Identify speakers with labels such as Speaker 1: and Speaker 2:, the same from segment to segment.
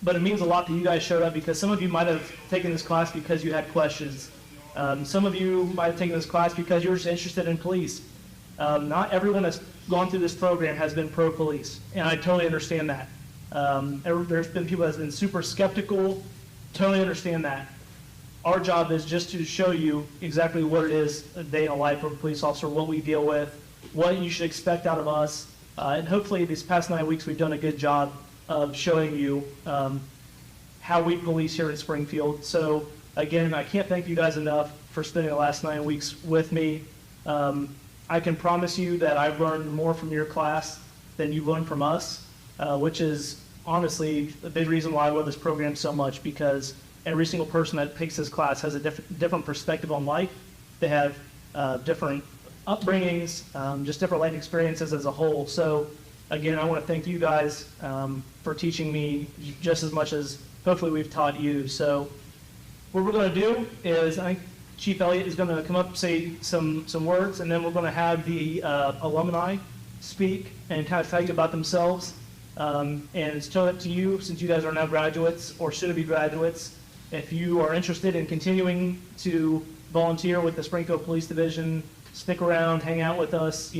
Speaker 1: but it means a lot that you guys showed up, because some of you might have taken this class because you had questions. Some of you might have taken this class because you're just interested in police. Not everyone that's gone through this program has been pro-police, and I totally understand that. There's been people that's been super skeptical, totally understand that. Our job is just to show you exactly what it is a day in the life of a police officer, what we deal with, what you should expect out of us, and hopefully these past 9 weeks we've done a good job of showing you how we police here in Springfield. So again, I can't thank you guys enough for spending the last 9 weeks with me. I can promise you that I've learned more from your class than you've learned from us, which is honestly a big reason why I love this program so much, because every single person that takes this class has a different perspective on life. They have different upbringings, just different life experiences as a whole. So again, I want to thank you guys for teaching me just as much as hopefully we've taught you. So what we're going to do is, I think Chief Elliott is going to come up and say some words, and then we're going to have the alumni speak and kind of tell you about themselves. And it's totally up to you, since you guys are now graduates or soon-to-be graduates. If you are interested in continuing to volunteer with the Springfield Police Division, stick around, hang out with us,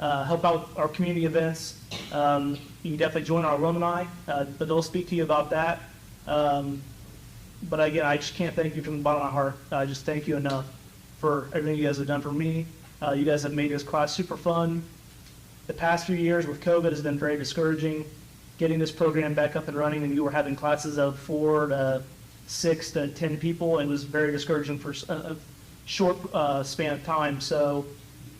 Speaker 1: help out our community events, you can definitely join our alumni, but they'll speak to you about that. But again, I just can't thank you from the bottom of my heart. I just thank you enough for everything you guys have done for me. You guys have made this class super fun. The past few years with COVID has been very discouraging. Getting this program back up and running, and you were having classes of 4 to 6 to 10 people, it was very discouraging for a short span of time. So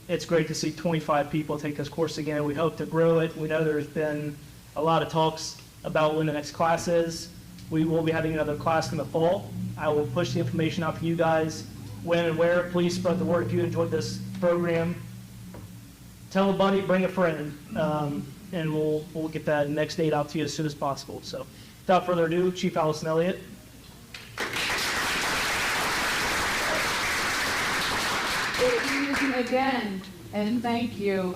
Speaker 1: it's great to see 25 people take this course again. We hope to grow it. We know there's been a lot of talks about when the next class is. We will be having another class in the fall. I will push the information out for you guys when and where. Please spread the word if you enjoyed this program. Tell a buddy, bring a friend, and we'll get that next date out to you as soon as possible. So without further ado, Chief Allison Elliott.
Speaker 2: Good evening again, and thank you.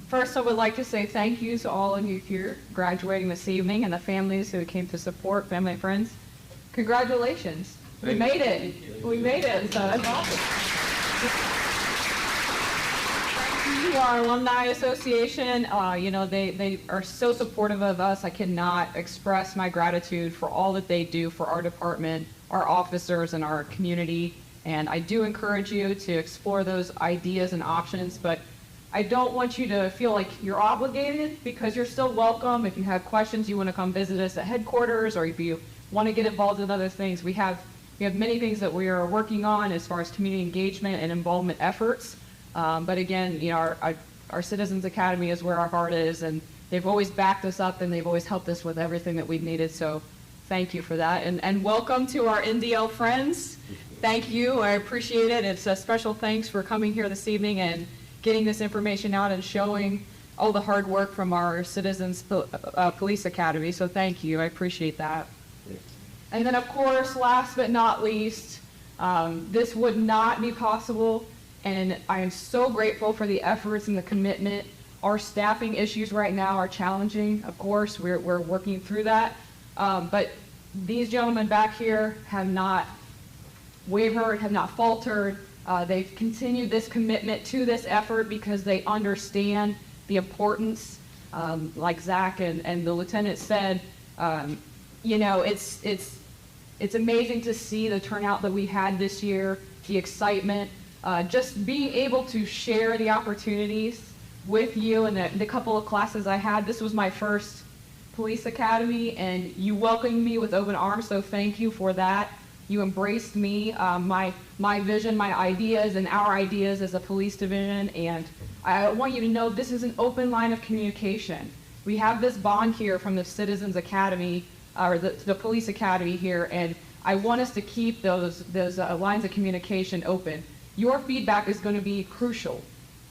Speaker 2: First, I would like to say thank you to all of you here graduating this evening, and the families who came to support, family and friends. Congratulations. We made it. We made it. So that's awesome. Thank you to our Alumni Association. They are so supportive of us. I cannot express my gratitude for all that they do for our department, our officers, and our community. And I do encourage you to explore those ideas and options, but I don't want you to feel like you're obligated, because you're still welcome. If you have questions, you want to come visit us at headquarters, or if you want to get involved in other things, we have many things that we are working on as far as community engagement and involvement efforts. But again, our Citizens Academy is where our heart is, and they've always backed us up, and they've always helped us with everything that we've needed. So thank you for that, and welcome to our NDL friends. Thank you. I appreciate it. It's a special thanks for coming here this evening and getting this information out and showing all the hard work from our Citizens Police Academy. So thank you. I appreciate that. And then, of course, last but not least, this would not be possible, and I am so grateful for the efforts and the commitment. Our staffing issues right now are challenging. Of course, we're working through that. But these gentlemen back here have not wavered, have not faltered. They've continued this commitment to this effort because they understand the importance. Like Zach and the lieutenant said, it's amazing to see the turnout that we had this year, the excitement, just being able to share the opportunities with you. And the couple of classes I had, this was my first police academy, and you welcomed me with open arms, so thank you for that. You embraced me, my vision, my ideas, and our ideas as a police division, and I want you to know this is an open line of communication. We have this bond here from the Citizens Academy, or the Police Academy here, and I want us to keep those lines of communication open. Your feedback is going to be crucial.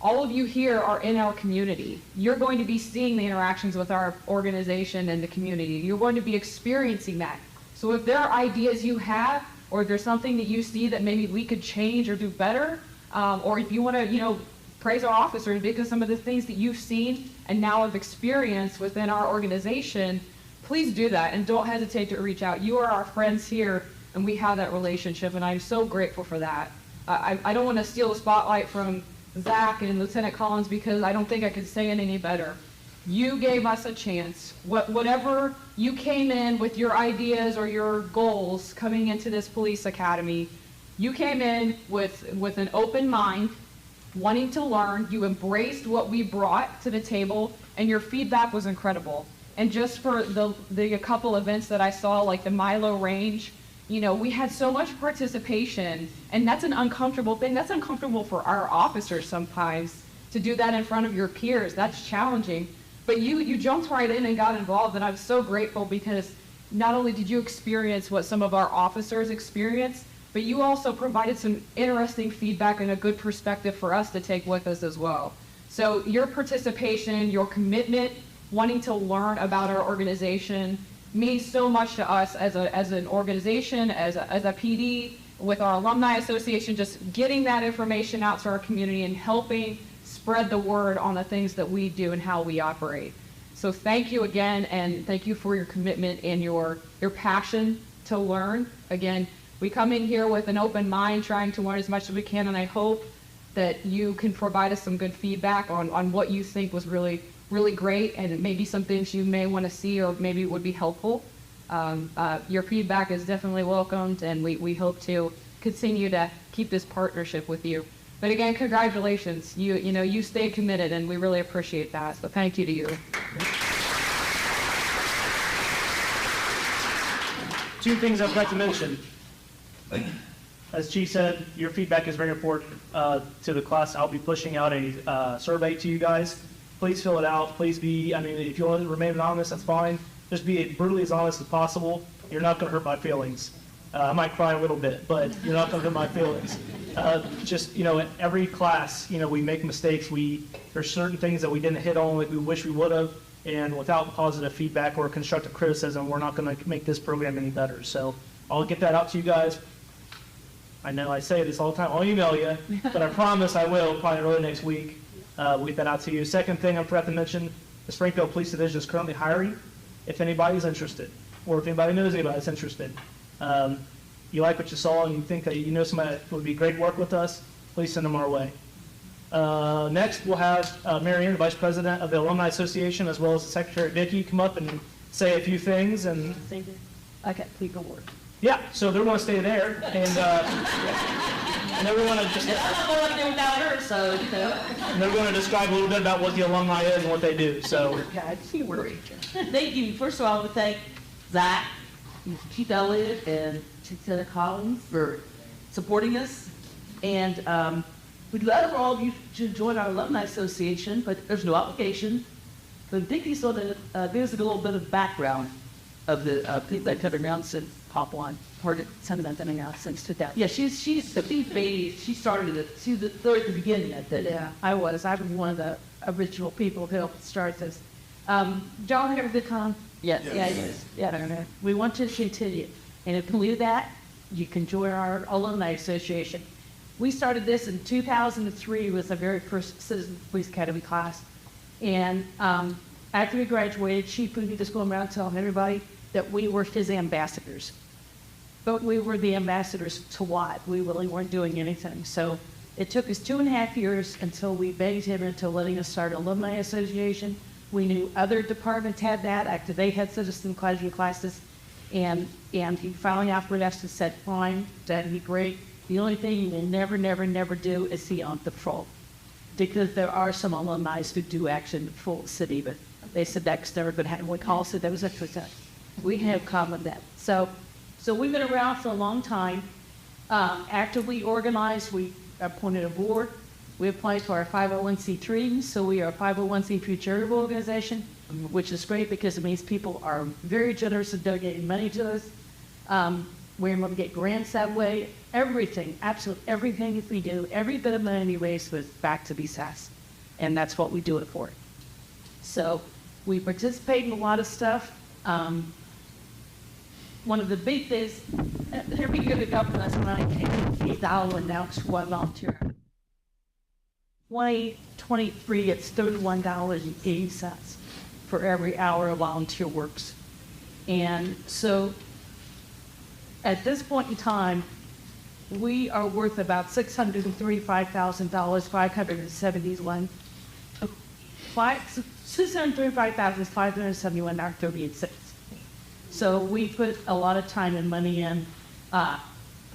Speaker 2: All of you here are in our community. You're going to be seeing the interactions with our organization and the community. You're going to be experiencing that. So if there are ideas you have, or if there's something that you see that maybe we could change or do better, or if you want to, praise our officers because some of the things that you've seen and now have experienced within our organization, please do that and don't hesitate to reach out. You are our friends here, and we have that relationship, and I'm so grateful for that. I don't want to steal the spotlight from Zach and Lieutenant Collins because I don't think I could say it any better. You gave us a chance. Whatever you came in with your ideas or your goals coming into this police academy, you came in with an open mind, wanting to learn. You embraced what we brought to the table, and your feedback was incredible. And just for the couple events that I saw, like the Milo Range, you know, we had so much participation, and that's an uncomfortable thing. That's uncomfortable for our officers sometimes to do that in front of your peers. That's challenging. But you jumped right in and got involved, and I'm so grateful because not only did you experience what some of our officers experienced, but you also provided some interesting feedback and a good perspective for us to take with us as well. So your participation, your commitment, wanting to learn about our organization means so much to us as an organization, as a PD, with our alumni association, just getting that information out to our community and helping spread the word on the things that we do and how we operate. So thank you again, and thank you for your commitment and your passion to learn. Again, we come in here with an open mind, trying to learn as much as we can, and I hope that you can provide us some good feedback on what you think was really great, and maybe some things you may want to see or maybe would be helpful. Your feedback is definitely welcomed, and we hope to continue to keep this partnership with you. But again, congratulations. You stayed committed, and we really appreciate that. So thank you to you.
Speaker 1: Two things I forgot to mention. As Chief said, your feedback is very important to the class. I'll be pushing out a survey to you guys. Please fill it out. Please if you want to remain anonymous, that's fine. Just be brutally as honest as possible. You're not going to hurt my feelings. I might cry a little bit, but you're not going to hurt my feelings. In every class, we make mistakes. There's certain things that we didn't hit on that we wish we would have, and without positive feedback or constructive criticism, we're not going to make this program any better. So I'll get that out to you guys. I know I say this all the time. I'll email you, but I promise I will probably early next week. We'll get that out to you. Second thing I forgot to mention, the Springfield Police Division is currently hiring. If anybody's interested, or if anybody knows anybody that's interested, you like what you saw and you think that you know somebody that would be great work with us, please send them our way. Next, we'll have Marianne, the Vice President of the Alumni Association, as well as the Secretary Vicki, come up and say a few things. And
Speaker 3: Okay, please go work.
Speaker 1: yeah, so they're going to stay there, and they're going to just.
Speaker 3: I don't know what to do without her, so
Speaker 1: And they're going to describe a little bit about what the alumni is and what they do. So.
Speaker 3: God, she worried. Thank you. First of all, I want to thank Zach, Chief Elliott, and Lieutenant Collins for supporting us. And we'd love for all of you to join our Alumni Association, but there's no obligation. But Vicki, so that there's a little bit of background of the people that come around since Pop One. Heard something about that now since 2000. Yeah, she's the big baby. She started it. She was at the beginning of it. Yeah, I was one of the original people who helped start this. John, have a good time? Yes. Yeah. We want to continue. And if you do that, you can join our Alumni Association. We started this in 2003 with the very first Citizen Police Academy class. And after we graduated, Chief would just go around telling everybody that we were his ambassadors. But we were the ambassadors to what? We really weren't doing anything. So it took us 2.5 years until we begged him into letting us start an Alumni Association. We knew other departments had that after they had citizen classes. And he finally offered us and said, fine, that'd be great. The only thing you will never do is see on patrol. Because there are some alumni who do actually patrol the city, but they said that's never going to happen. We call it, that was actually that. We have common that. So we've been around for a long time, actively organized. We appointed a board. We applied to our 501c3, so we are a 501c3 charitable organization, which is great because it means people are very generous in donating money to us. We're able to get grants that way. Everything, absolutely everything we do, every bit of money raised was back to BSAS, and that's what we do it for. So we participate in a lot of stuff. One of the big things, here we go to government, when I came to $8 now it's one volunteer. 2023, it's $31.80 for every hour of volunteer works.
Speaker 4: And so at this point in time, we are worth about $635,000, 571, $635,571.38. So we put a lot of time and money in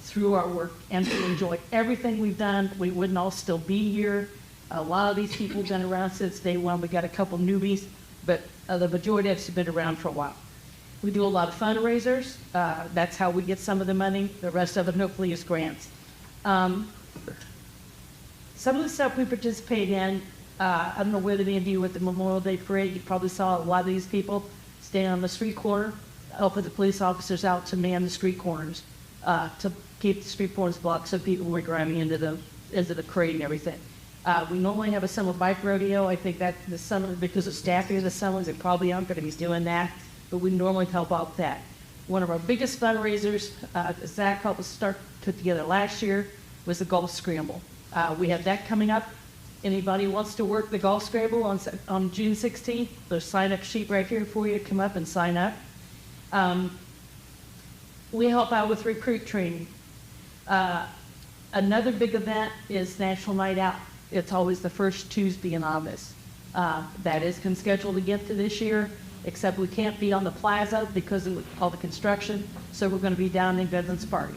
Speaker 4: through our work, and we enjoy everything we've done. We wouldn't all still be here. A lot of these people have been around since day one. We got a couple newbies, but the majority of us have been around for a while. We do a lot of fundraisers. That's how we get some of the money. The rest of it hopefully is grants. Some of the stuff we participate in, I don't know whether any of you with the Memorial Day Parade, you probably saw a lot of these people standing on the street corner, helping the police officers out to man the street corners, to keep the street corners blocked so people weren't driving into the parade and everything. We normally have a summer bike rodeo. I think that the summer, because of staffing of the summers, they probably aren't going to be doing that, but we normally help out with that. One of our biggest fundraisers, Zach helped us put together last year, was the golf scramble. We have that coming up. Anybody who wants to work the golf scramble on June 16th, there's a sign-up sheet right here for you to come up and sign up. We help out with recruit training. Another big event is National Night Out. It's always the first Tuesday in August. That is scheduled again for this year, except we can't be on the plaza because of all the construction, so we're going to be down in Veterans Park.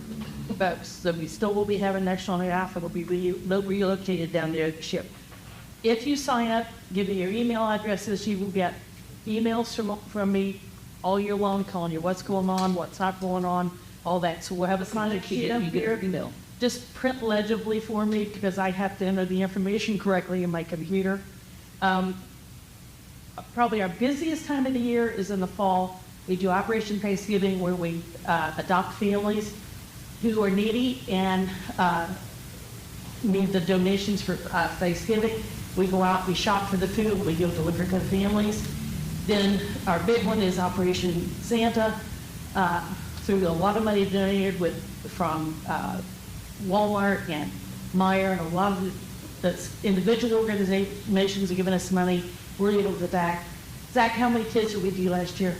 Speaker 4: But so we still will be having National Night Out, and we'll be relocated down there to ship. If you sign up, give me your email addresses, you will get emails from me all year long telling you what's going on, what's not going on, all that. So we'll have a sign-up sheet up here.
Speaker 3: Email.
Speaker 4: Just print legibly for me because I have to enter the information correctly in my computer. Probably our busiest time of the year is in the fall. We do Operation Thanksgiving, where we adopt families who are needy and need the donations for Thanksgiving. We go out, we shop for the food, we give delivery to the families. Then our big one is Operation Santa. Through a lot of money donated from Walmart and Meijer, and a lot of the individual organizations are giving us money. We're able to back. Zach, how many kids did we do last year?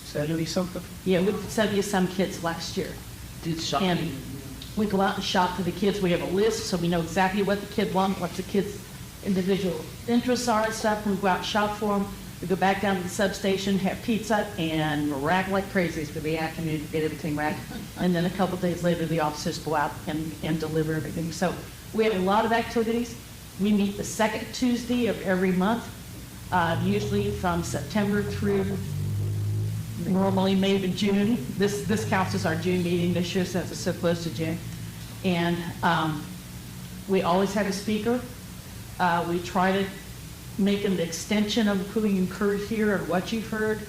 Speaker 1: 70-something.
Speaker 4: Yeah, we did 70-some kids last year.
Speaker 3: Do the shopping.
Speaker 4: And we go out and shop for the kids. We have a list, so we know exactly what the kid wants, what the kid's individual interests are and stuff. We go out and shop for them. We go back down to the substation, have pizza, and rack like crazies for the afternoon to get everything racked. And then a couple days later, the officers go out and deliver everything. So we have a lot of activities. We meet the second Tuesday of every month, usually from September through normally May to June. This counts as our June meeting this year since it's so close to June. And we always have a speaker. We try to make an extension of who you've heard here or what you've heard.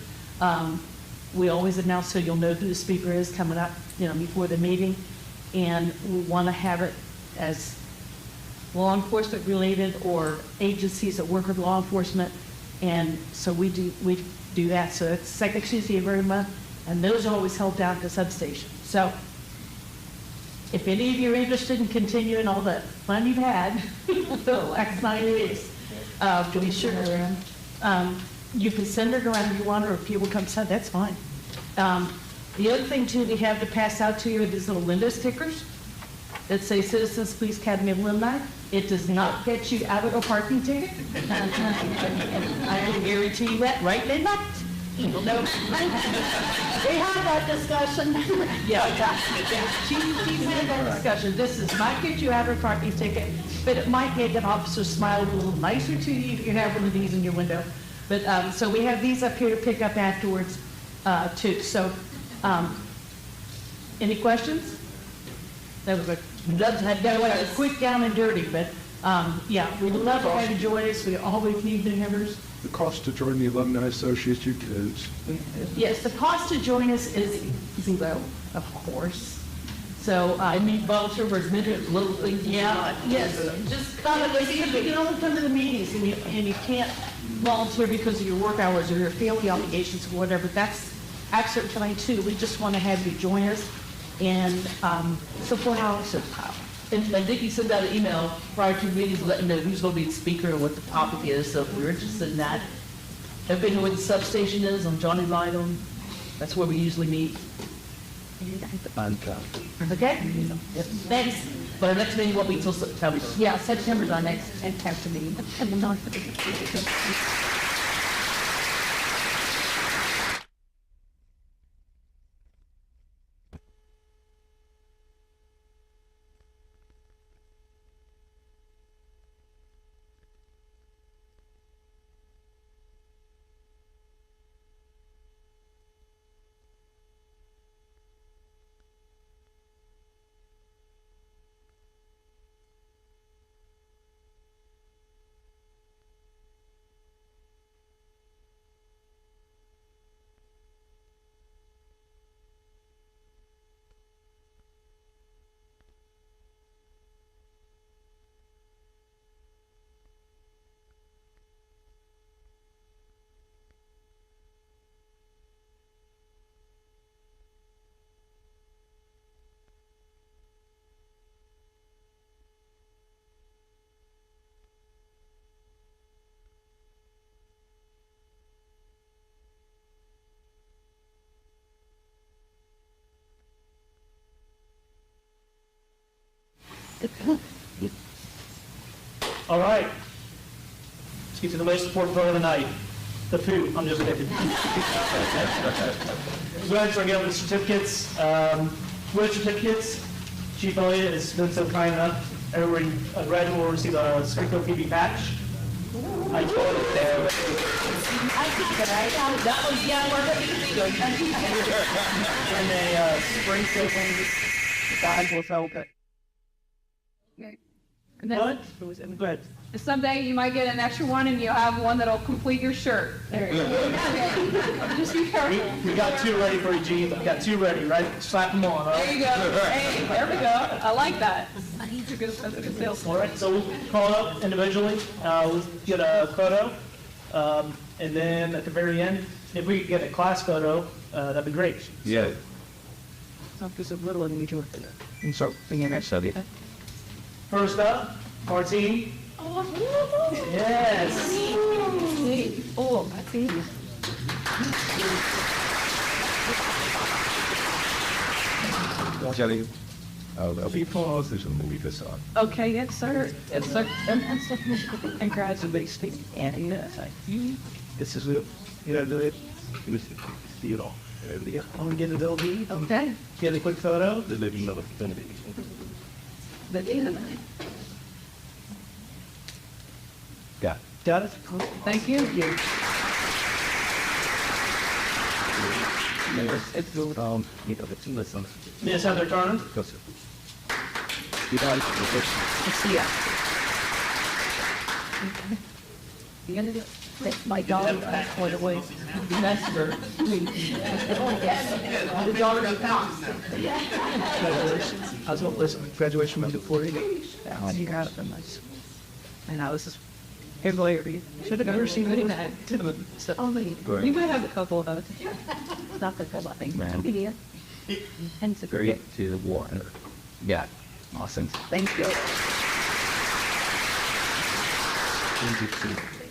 Speaker 4: We always announce so you'll know who the speaker is coming up, before the meeting. And we want to have it as law enforcement related or agencies that work with law enforcement. And so we do that. So it's second Tuesday of every month, and those are always held down at the substation. So if any of you are interested in continuing all the fun you've had the last 9 weeks, be sure you can send it around if you want, or if people come send, that's fine. The other thing too we have to pass out to you are these little window stickers that say Citizens Police Academy Alumni. It does not get you out of a parking ticket. I can guarantee you that right then. We had that discussion. She's had that discussion. This might get you out of a parking ticket, but it might make an officer smile a little nicer to you if you have one of these in your window. But so we have these up here to pick up afterwards too. So any questions? That was a quick down and dirty, but we love to have you join us. We always need new members.
Speaker 5: The cost to join the Alumni Association is?
Speaker 4: Yes, the cost to join us is zero, of course. So I need volunteer for little things. Yeah, yes. Just come. You can only come to the meetings, and you can't volunteer because of your work hours or your family obligations or whatever. That's absolutely fine too. We just want to have you join us and support our officers.
Speaker 3: And Vicki sent out an email prior to meetings letting know who's going to be the speaker and what the topic is. So if we're interested in that, Everybody know where the substation is on Johnny Lydon? That's where we usually meet. Okay? Yep. Thanks. But our next meeting won't be till September.
Speaker 4: Yeah, September's our next council meeting.
Speaker 1: All right. Let's get to the most important part of the night, the food. I'm just kidding. Go ahead and start getting the certificates. With certificates, Chief Elliott has been so kind enough. Everybody, a graduate will receive a Springfield TV patch. I told it there.
Speaker 3: That was, yeah,
Speaker 1: And a Springfield badge will sell.
Speaker 2: And then
Speaker 1: What? Go ahead.
Speaker 2: someday you might get an extra one and you'll have one that'll complete your shirt. There you go. Just be careful.
Speaker 1: We got two ready for you, Gene. We got two ready, right? Slap them on, all
Speaker 2: There
Speaker 1: right?
Speaker 2: you go. Hey, there we go. I like that. That's a good sales.
Speaker 1: All right, so we'll call up individually. We'll get a photo. And then at the very end, if we could get a class photo, that'd be great.
Speaker 5: Yeah.
Speaker 1: First up, Martine. Yes.
Speaker 2: Oh, I see.
Speaker 5: Jelly. Oh, people, there's a movie this on.
Speaker 2: Okay, yes, sir. Yes, sir. Congratulations. And
Speaker 5: This is it. You know, it was, you know,
Speaker 1: I'm gonna get a little V.
Speaker 2: okay.
Speaker 1: Get a quick photo.
Speaker 5: the living of infinity. Yeah.
Speaker 1: Got it?
Speaker 2: Thank you.
Speaker 5: It's, you know, it's in this one.
Speaker 1: Miss Heather Turner.
Speaker 5: Because you guys,
Speaker 2: Yeah. My daughter went away. That's her. The daughter of
Speaker 1: Congratulations. I was going to listen to graduation from before you.
Speaker 2: You got it. And I was just hilarious. Should have never seen any of that. So,
Speaker 5: Right.
Speaker 2: you might have a couple of those. Not the full, I think.
Speaker 5: Man.
Speaker 2: Yeah. And it's a
Speaker 5: very to the war. Yeah. Awesome.
Speaker 2: Thank you.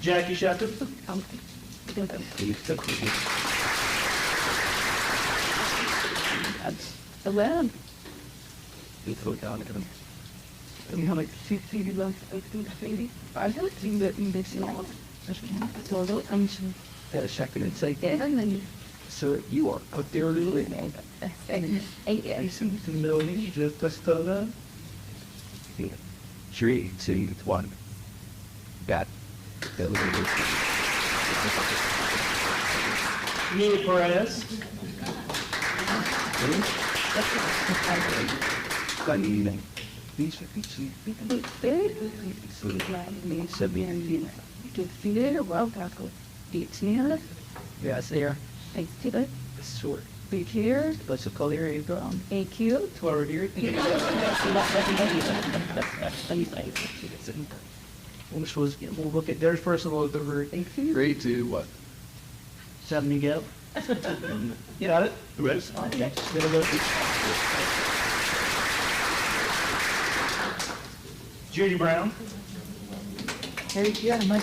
Speaker 1: Jackie Shefter.
Speaker 2: That's 11.
Speaker 5: You
Speaker 2: know, like, see you love baby. I haven't seen that in this long. So I'm sure.
Speaker 5: second and say,
Speaker 2: Yeah, and then
Speaker 5: so you are out there living.
Speaker 2: yeah.
Speaker 1: The middle you just press the
Speaker 5: 3, 2, 1. Got.
Speaker 1: Mia Perez.
Speaker 5: These yes, there. Sure.
Speaker 2: Be here.
Speaker 5: Let's call the area ground.
Speaker 2: Thank you.
Speaker 1: Toward here. Which was, we'll look at theirs first and we'll look over.
Speaker 2: Thank you.
Speaker 5: 3, 2, 1.
Speaker 1: 7 Miguel. You got it?
Speaker 5: Right.
Speaker 1: Okay. There we go. Judy Brown.
Speaker 2: There you go. My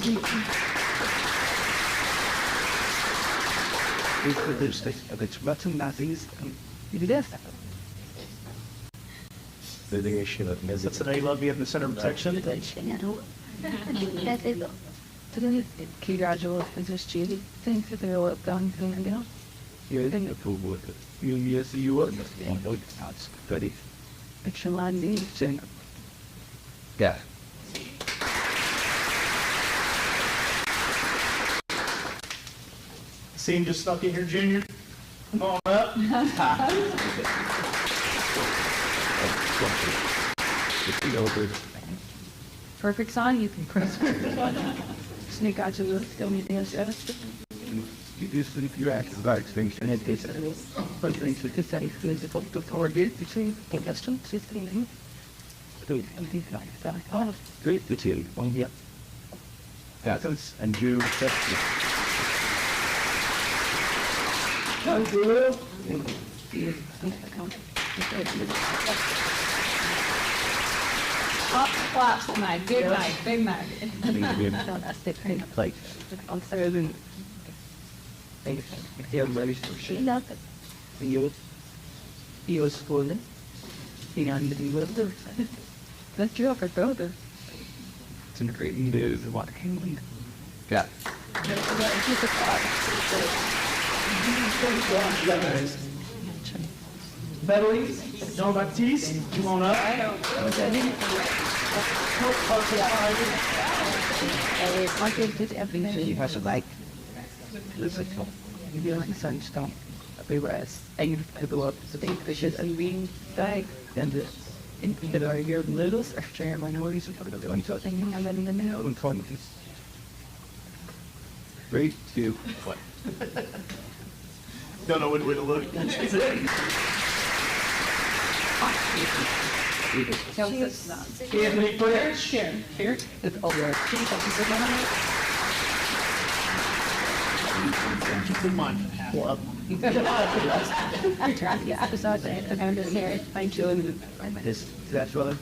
Speaker 5: it's button nothing's it is. The direction of music.
Speaker 1: That's an A love be in the center of the section.
Speaker 6: Congratulations, Judy. Thanks for the work done.
Speaker 5: You're in the pool with it. You are and no it's not study.
Speaker 6: It's a lot of things.
Speaker 5: Yeah.
Speaker 1: Scene just snuck in here, Junior. Come on up.
Speaker 6: Perfect sign, you can press. Sneak out to the film you dance.
Speaker 5: You do sleep your active about things and it is but things to say is the to target between question system. Do it something like that. Oh, great to tell one yet. That's and you
Speaker 2: Hot claps tonight. Good night. Big night.
Speaker 5: like on Thursday. He was falling. He had to do with it.
Speaker 6: That's true for both.
Speaker 5: It's a great news. What can we? Yeah.
Speaker 1: Beverly, Jean Baptiste, come on up.
Speaker 6: My kid did everything.
Speaker 5: You have to like. Listen, you feel like sunstone. A big rest. And you go up to the fishes and being bag. And the in our here littles are sharing minorities and other going to thing and then in the middle and calling this. 3, 2, 1.
Speaker 1: Don't know which way to look. Anthony French.
Speaker 6: Here. It's over. I'm trying to get episodes and I'm just here. Thank you.
Speaker 5: That's what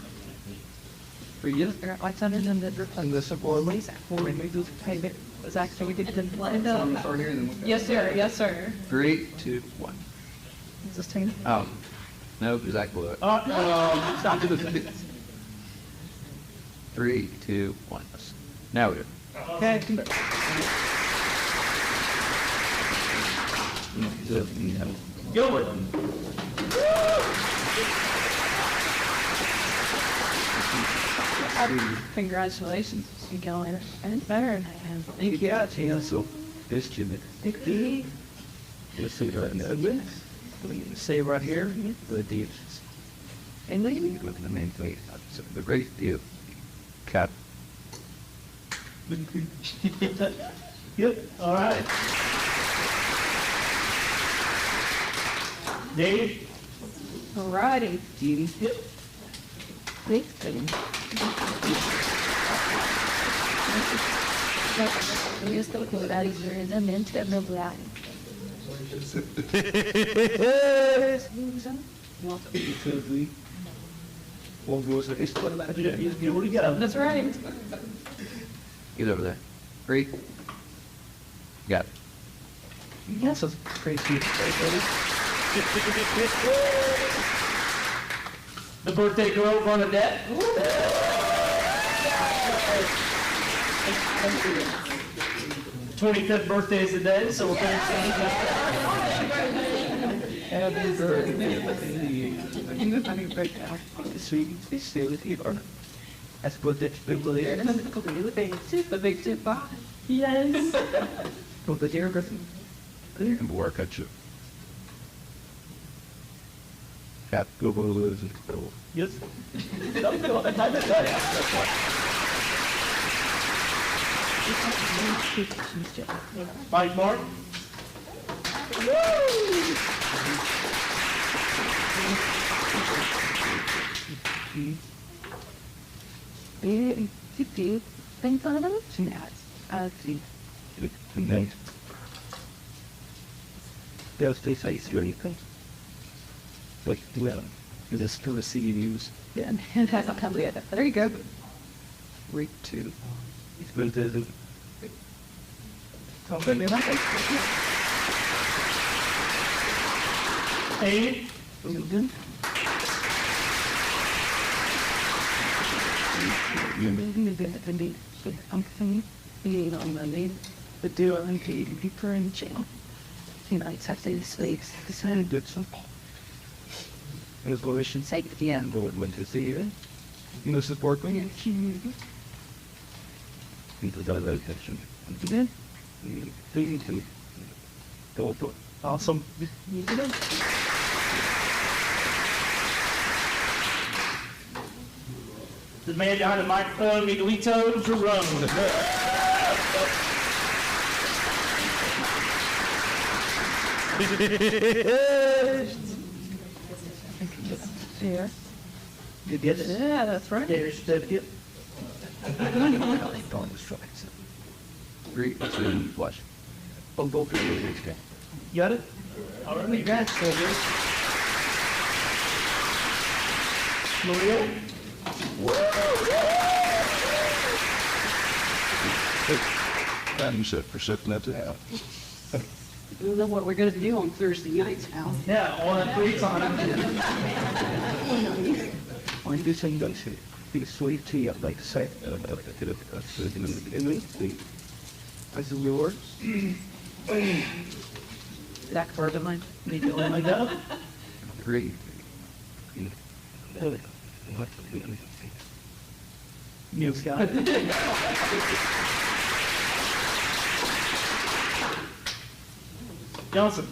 Speaker 5: for you.
Speaker 6: What's under the
Speaker 5: And the support ways for when we do payment.
Speaker 6: was actually we did the
Speaker 2: Yes, sir. Yes, sir.
Speaker 5: 3, 2, 1.
Speaker 6: Is this thing?
Speaker 5: Oh. No, Zach will do it.
Speaker 1: Stop.
Speaker 5: 3, 2, 1. Now we do it.
Speaker 1: Okay. Gilbert.
Speaker 6: Congratulations. You go in and better than I am.
Speaker 5: Thank you. Yeah, so this Jimmy. You'll see right now. We can say right here, the deal. And then you look at the main place. So the great deal. Cap.
Speaker 1: Yep. All right. Dave.
Speaker 6: Alrighty.
Speaker 5: Dean.
Speaker 1: Yep.
Speaker 6: Thanks, Dean. I'm just going to that easier and then instead of that.
Speaker 2: That's right.
Speaker 5: Get over there. 3. Got it.
Speaker 1: Yes, that's crazy. The birthday girl, Bernadette. 25th birthday is the day, so we'll thank
Speaker 5: Happy birthday. Sweet, stay with you. That's what the people there.
Speaker 6: The big tip box.
Speaker 2: Yes.
Speaker 5: Go the dear Griffin. And work at you. Cap, go lose and go.
Speaker 1: Yes. Mike Mark.
Speaker 6: Things on them? See.
Speaker 5: And then they'll stay safe or anything. Like, well, you just to see you use.
Speaker 6: Yeah, and that's not coming yet. There you go.
Speaker 5: 3, 2. It's built as a.
Speaker 6: Good,
Speaker 1: Amy?
Speaker 5: Good. The deal on deeper in jail. Tonight's after the slaves decided to do something. His volition sake at the end, but went to see you. You know, support me. People got that attention. Then, you to go for it.
Speaker 1: Awesome. The man behind the microphone, Miguelito Jerome.
Speaker 4: There.
Speaker 1: You get it?
Speaker 4: Yeah, that's right.
Speaker 1: There's certificate.
Speaker 5: Three, two, watch. Oh, go for it. Okay.
Speaker 1: You got it? All right.
Speaker 4: Congrats.
Speaker 1: Maria?
Speaker 5: I'm set for setting that to have.
Speaker 4: You know what we're going to do on Thursday nights now.
Speaker 1: Yeah, all that free time.
Speaker 5: I do think that's it. Be sweet tea, I'd like to say. As the yours.
Speaker 4: Zach Ferdinand.
Speaker 1: Me doing like that?
Speaker 5: Great. What?
Speaker 1: You got it. Johnson.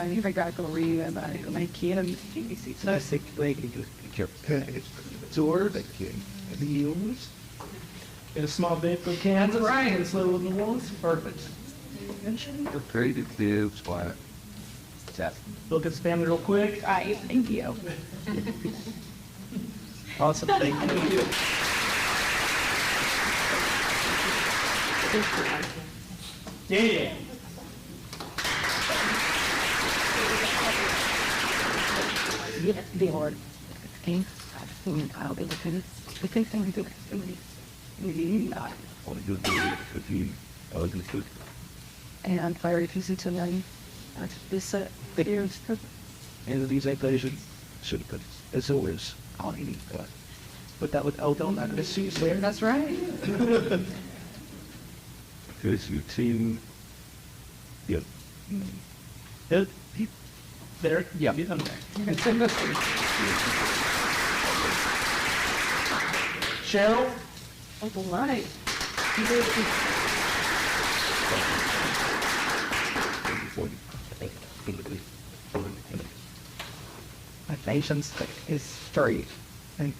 Speaker 4: If I got to go read about it, my kid,
Speaker 5: It's not sick, like, it's ordered, like, the use.
Speaker 1: In a small bit from Kansas.
Speaker 4: Right.
Speaker 1: It's little in the walls. Perfect.
Speaker 5: You're very good, spot. That.
Speaker 1: Look at the family real quick.
Speaker 4: thank you.
Speaker 1: Awesome. Thank you. Yeah.
Speaker 4: Yeah, the Lord. Okay. I'll be looking at the thing to do.
Speaker 5: What do you do with you? I was going to
Speaker 4: And fire visit tonight. This videos.
Speaker 5: and these I should put as always on any but that would Eldon not gonna see there.
Speaker 4: That's right.
Speaker 5: Because your team yeah.
Speaker 1: There.
Speaker 5: Yeah.
Speaker 1: Cheryl.
Speaker 4: All right.
Speaker 5: My patience is straight. And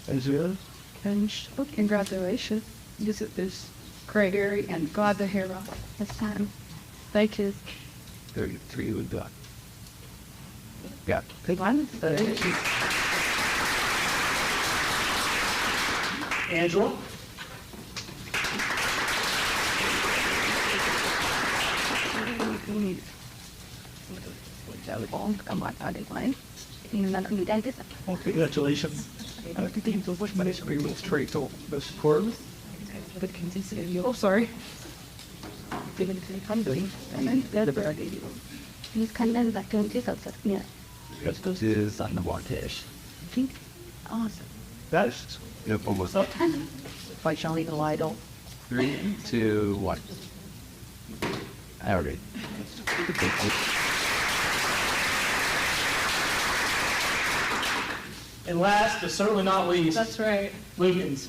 Speaker 5: as well,
Speaker 4: And congratulations. This is this Gregory and God the hero. This time. Thank you.
Speaker 5: 33 would done. Yeah.
Speaker 4: Good one.
Speaker 1: Angela.
Speaker 4: Come on, I did mine.
Speaker 1: Well, congratulations.
Speaker 5: I think the which ministry was straight to the support.
Speaker 4: But consider you. Oh, sorry. I'm doing. And then the other bird.
Speaker 6: He's kind of like going to something. Yeah.
Speaker 5: Yes, this is on the Martish.
Speaker 4: Awesome.
Speaker 1: That's
Speaker 5: Yep, almost
Speaker 1: up.
Speaker 4: By Charlie the Lido.
Speaker 5: 3, 2, 1. I already.
Speaker 1: And last, but certainly not least,
Speaker 4: That's right.
Speaker 1: Lukens.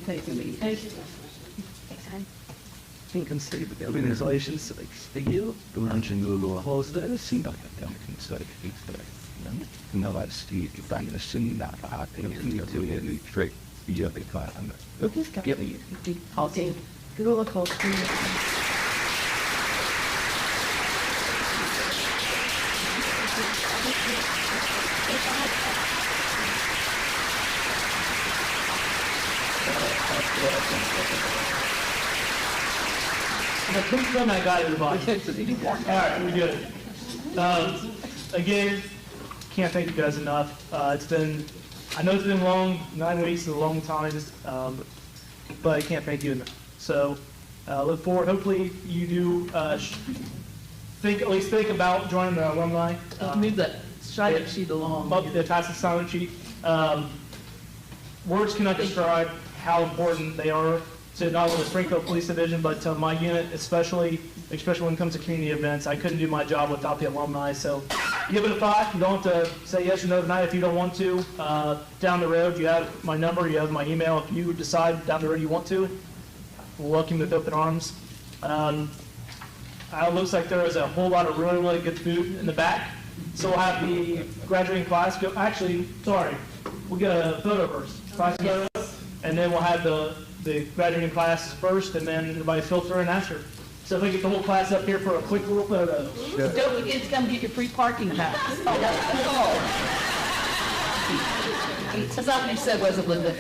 Speaker 4: Thank you.
Speaker 5: You can see the organizations like Springfield, the lunch and Google holes that are seen like a dump inside of things that I know I see you find the scene that I think you do it in trick. You have to find them. Give me.
Speaker 4: I'll take Google call.
Speaker 1: Now, come I got it in the body. All right, we good. Again, can't thank you guys enough. I know it's been long, 9 weeks is a long time, but I can't thank you enough. So look forward, hopefully you do at least think about joining the alumni.
Speaker 3: Move that sign-up sheet along.
Speaker 1: Pass the sign-up sheet. Words cannot describe how important they are to not only the Springfield Police Division, but to my unit, especially when it comes to community events. I couldn't do my job without the alumni, so give it a thought. You don't have to say yes or no tonight if you don't want to. Down the road, you have my number, you have my email. If you decide down the road you want to, we'll welcome you with open arms. It looks like there is a whole lot of really, really good food in the back. So we'll have the graduating class go, we'll get a photo first. Class photo, and then we'll have the graduating class first, and then everybody filter in after. So if we get the whole class up here for a quick little photo.
Speaker 3: Don't forget to come get your free parking pass. That's not what you said, was it, Linda?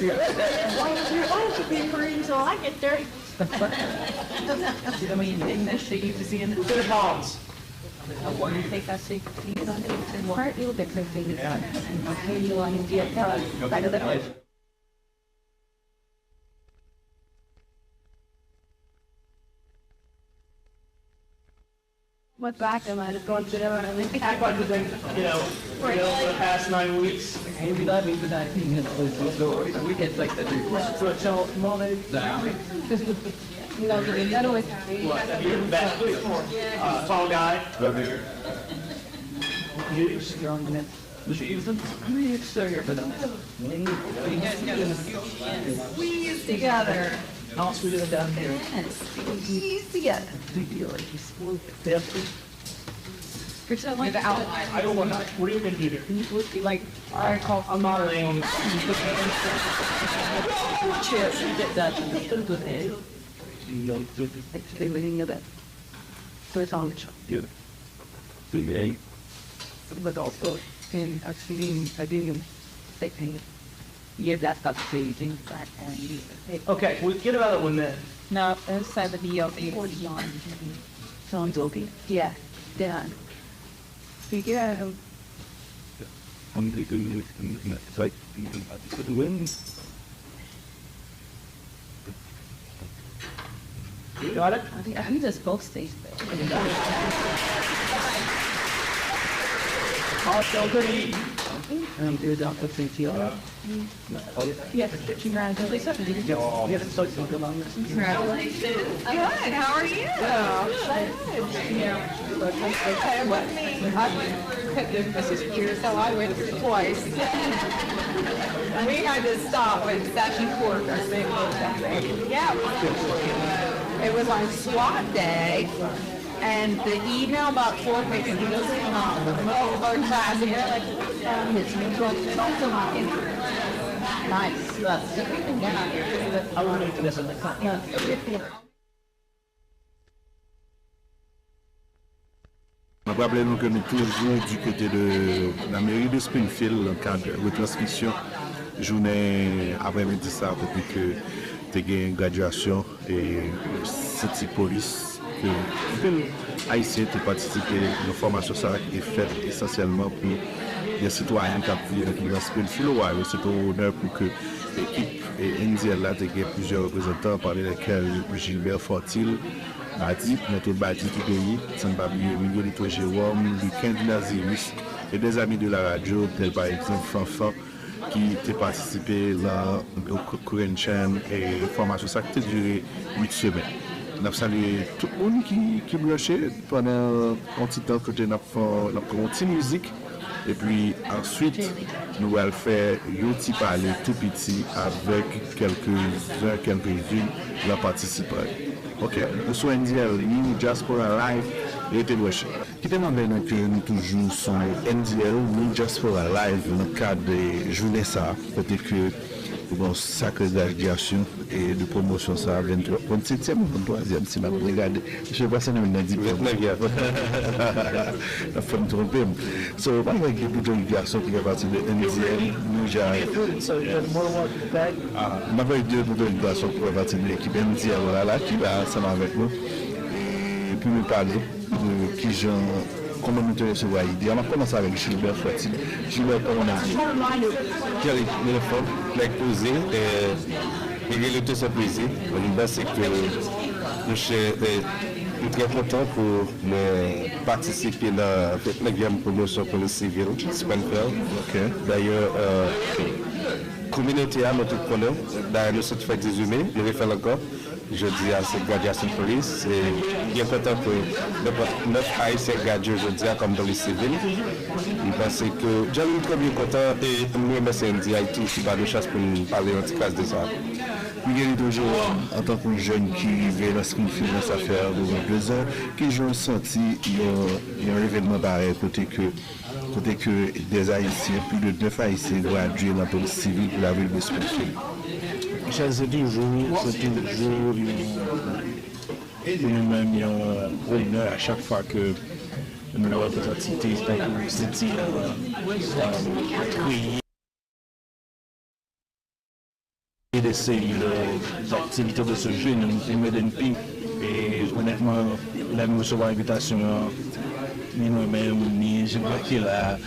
Speaker 4: Well, you're all to be free until I get there.
Speaker 3: I mean, in this, they keep seeing it.
Speaker 1: To the palms.
Speaker 6: What do you think I see? Part you the thing. Okay, you want to get back to the What back am I going to
Speaker 1: I'd like to think, for the past 9 weeks.
Speaker 3: Hey, we love you, but I think we get like that.
Speaker 1: So tell Molly.
Speaker 6: No, that always
Speaker 1: Tall guy.
Speaker 2: Squeeze together.
Speaker 3: How sweet is it down here?
Speaker 2: Squeeze together.
Speaker 6: like the outline.
Speaker 1: I don't want to. What are you going to do here?
Speaker 6: Would be like I call
Speaker 1: I'm not laying.
Speaker 3: Chips, you get that.
Speaker 6: they living in that. So it's on the show. But also, and actually, I didn't take it. Yeah, that's not phasing back and
Speaker 1: Okay, we'll get about it 1 minute.
Speaker 6: no, it's 70 of 40 on. Sounds okay. Yeah, done. Figure out.
Speaker 1: You got it?
Speaker 6: I think just both stays there.
Speaker 1: Also, good eating.
Speaker 6: There's Dr. Cynthia. Yeah, congratulations.
Speaker 2: Congratulations. Good. How are you? Mrs. Pierce, so I went twice. We had to stop at Statue Court. Yeah. It was on SWAT day. And the email about 4 pages, he goes, over class, and you're like, his name goes, also nice.
Speaker 3: I want to do this in the car.
Speaker 7: On rappelle que nous toujours du côté de la mairie de Springfield, dans le cadre de retransmission, journée après-midi ça, depuis que tu as une graduation et City Police, que les Haïtiens ont participé à une formation qui est faite essentiellement pour les citoyens qui vivent dans Springfield. C'est un honneur pour que l'équipe indienne ait plusieurs représentants, parmi lesquels Gilbert Fortil, Badi, notre Badi du pays, Miguelito Jérôme, Lucas Nazirus et des amis de la radio, tels par exemple Fanfan, qui ont participé à la Korean Chain et la formation qui a duré 8 semaines. Nous avons salué tout le monde qui blochait pendant un petit temps que nous avons fait une petite musique. Et puis ensuite, nous allons faire un petit parler tout petit avec quelques-uns, quelques-unes de la participants. Ok, nous sommes indiens, nous, Diaspora Live, et été bloché. Qui te m'amène que nous toujours sommes indiens, nous, Diaspora Live, dans le cadre de journée ça, peut-être que bon, sacré graduation et de promotion ça, 27e ou 23e, si je regarde. Je ne sais pas si on a dit la femme trompée. So, par exemple, il y a beaucoup de garçons qui font partie de NDL, nous, j'ai. On avait deux garçons qui font partie de l'équipe NDL, voilà, qui va ensemble avec nous. Et puis, nous parler de qui j'en comment nous te recevons à l'idée. On va commencer avec Gilbert Fortil. Gilbert, comment on a dit?
Speaker 8: Quel est le fond, l'exposé, et il est tout plaisir. C'est que je suis très content pour participer à la 9e promotion pour le civil, Springfield.
Speaker 7: Okay.
Speaker 8: D'ailleurs, communauté à notre connaît, d'ailleurs, nous sommes fait 18 mai, nous le faisons encore. Je dis à cette graduation police, c'est bien content que 9 haïtiens gradués aujourd'hui comme dans les civils. Je pense que j'ai très bien content et nous remercions Haïti qui va de chasse pour nous parler en tout cas de ça.
Speaker 7: Miguel toujours en tant que jeune qui vit dans Springfield dans sa affaire de 2 ans, qui j'ai senti il y a un événement pareil côté que des Haïtiens, plus de 9 Haïtiens gradués dans la police civile pour la ville de Springfield.
Speaker 5: C'est toujours nous-mêmes un honneur à chaque fois que nous avons notre entité, c'est créer des séries d'activités de ce jeu, nous mettons et honnêtement, la nous recevons l'invitation, ni nous-mêmes, ni je crois qu'il a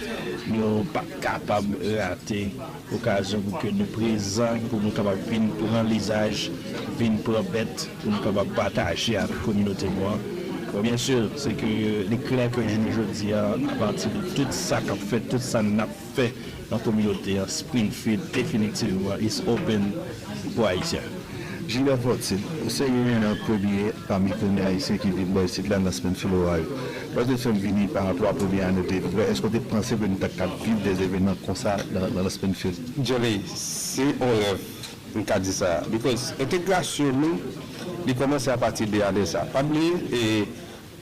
Speaker 5: nous ne sommes pas capables de rater l'occasion pour que nous présents, pour nous capables de prendre l'usage, de prendre bête, pour nous capables de partager avec la communauté noire. Bien sûr, c'est que l'éclair que je dis à partir de tout ça qu'on fait, tout ça qu'on a fait dans la communauté, Springfield, définitivement, is open pour Haïtiens.
Speaker 7: Gilbert Fortil, c'est un premier parmi les premiers Haïtiens qui vivent dans ce là dans Springfield. Parce que nous venus par rapport à la première année, est-ce que tu penses que nous avons vivre des événements comme ça dans le Springfield?
Speaker 8: Jolie, c'est un rêve, on peut dire ça. Parce que l'intégration, nous, il commence à partir de l'année ça. Pas oublier, et la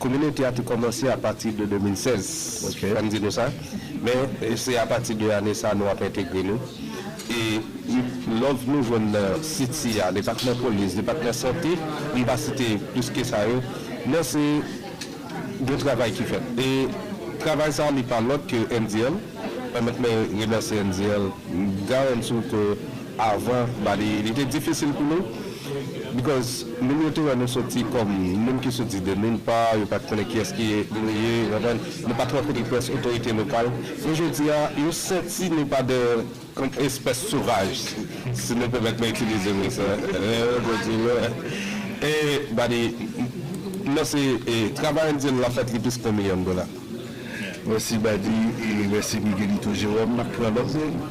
Speaker 8: communauté a commencé à partir de 2016.
Speaker 7: Okay.
Speaker 8: On dit ça. Mais c'est à partir de l'année ça, nous avons intégré nous. Et nous jouons le city, le département de police, le département de santé, on va citer plus que ça. Là, c'est le travail qui fait. Et le travail, ça, n'est pas l'autre que NDL. Maintenant, je remercie NDL. Garantis que avant, il était difficile pour nous. Parce que nous sommes sortis comme nous qui sortis de nulle part, nous ne pas qui est-ce qui est lié, nous pas trop de presse autorité locale. Aujourd'hui, nous senti nous pas de comme espèce sauvage, si nous pouvons utiliser ça. Et là, c'est travail de la fête qui plus de $1 million.
Speaker 7: Merci Badi et merci Miguelito Jérôme.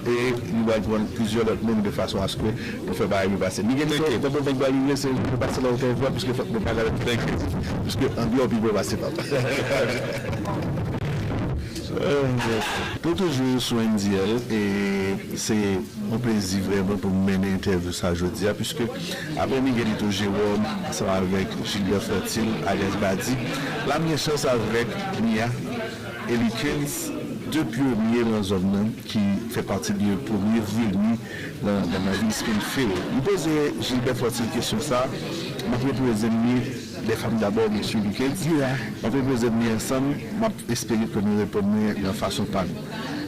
Speaker 7: Et nous allons prendre plusieurs autres noms de façon à ce que nous faisons pas passer. Miguelito, quand on va c'est de passer dans le territoire puisque faut ne pas aller très critique. Puisque en dehors, il ne peut passer pas. Pour toujours sur NDL, et c'est un plaisir vraiment pour mener l'interview ça aujourd'hui, puisque après Miguelito Jérôme, ça va avec Gilbert Fortil, alias Badi, la mienne chance avec Mia et les 15 deux pionniers dans la zone qui fait partie du premier venu dans la ville Springfield. Je pose Gilbert Fortil une question ça, je vais poser les femmes d'abord, M. Lucas. On peut poser ensemble, j'espère que nous répondons de façon par nous.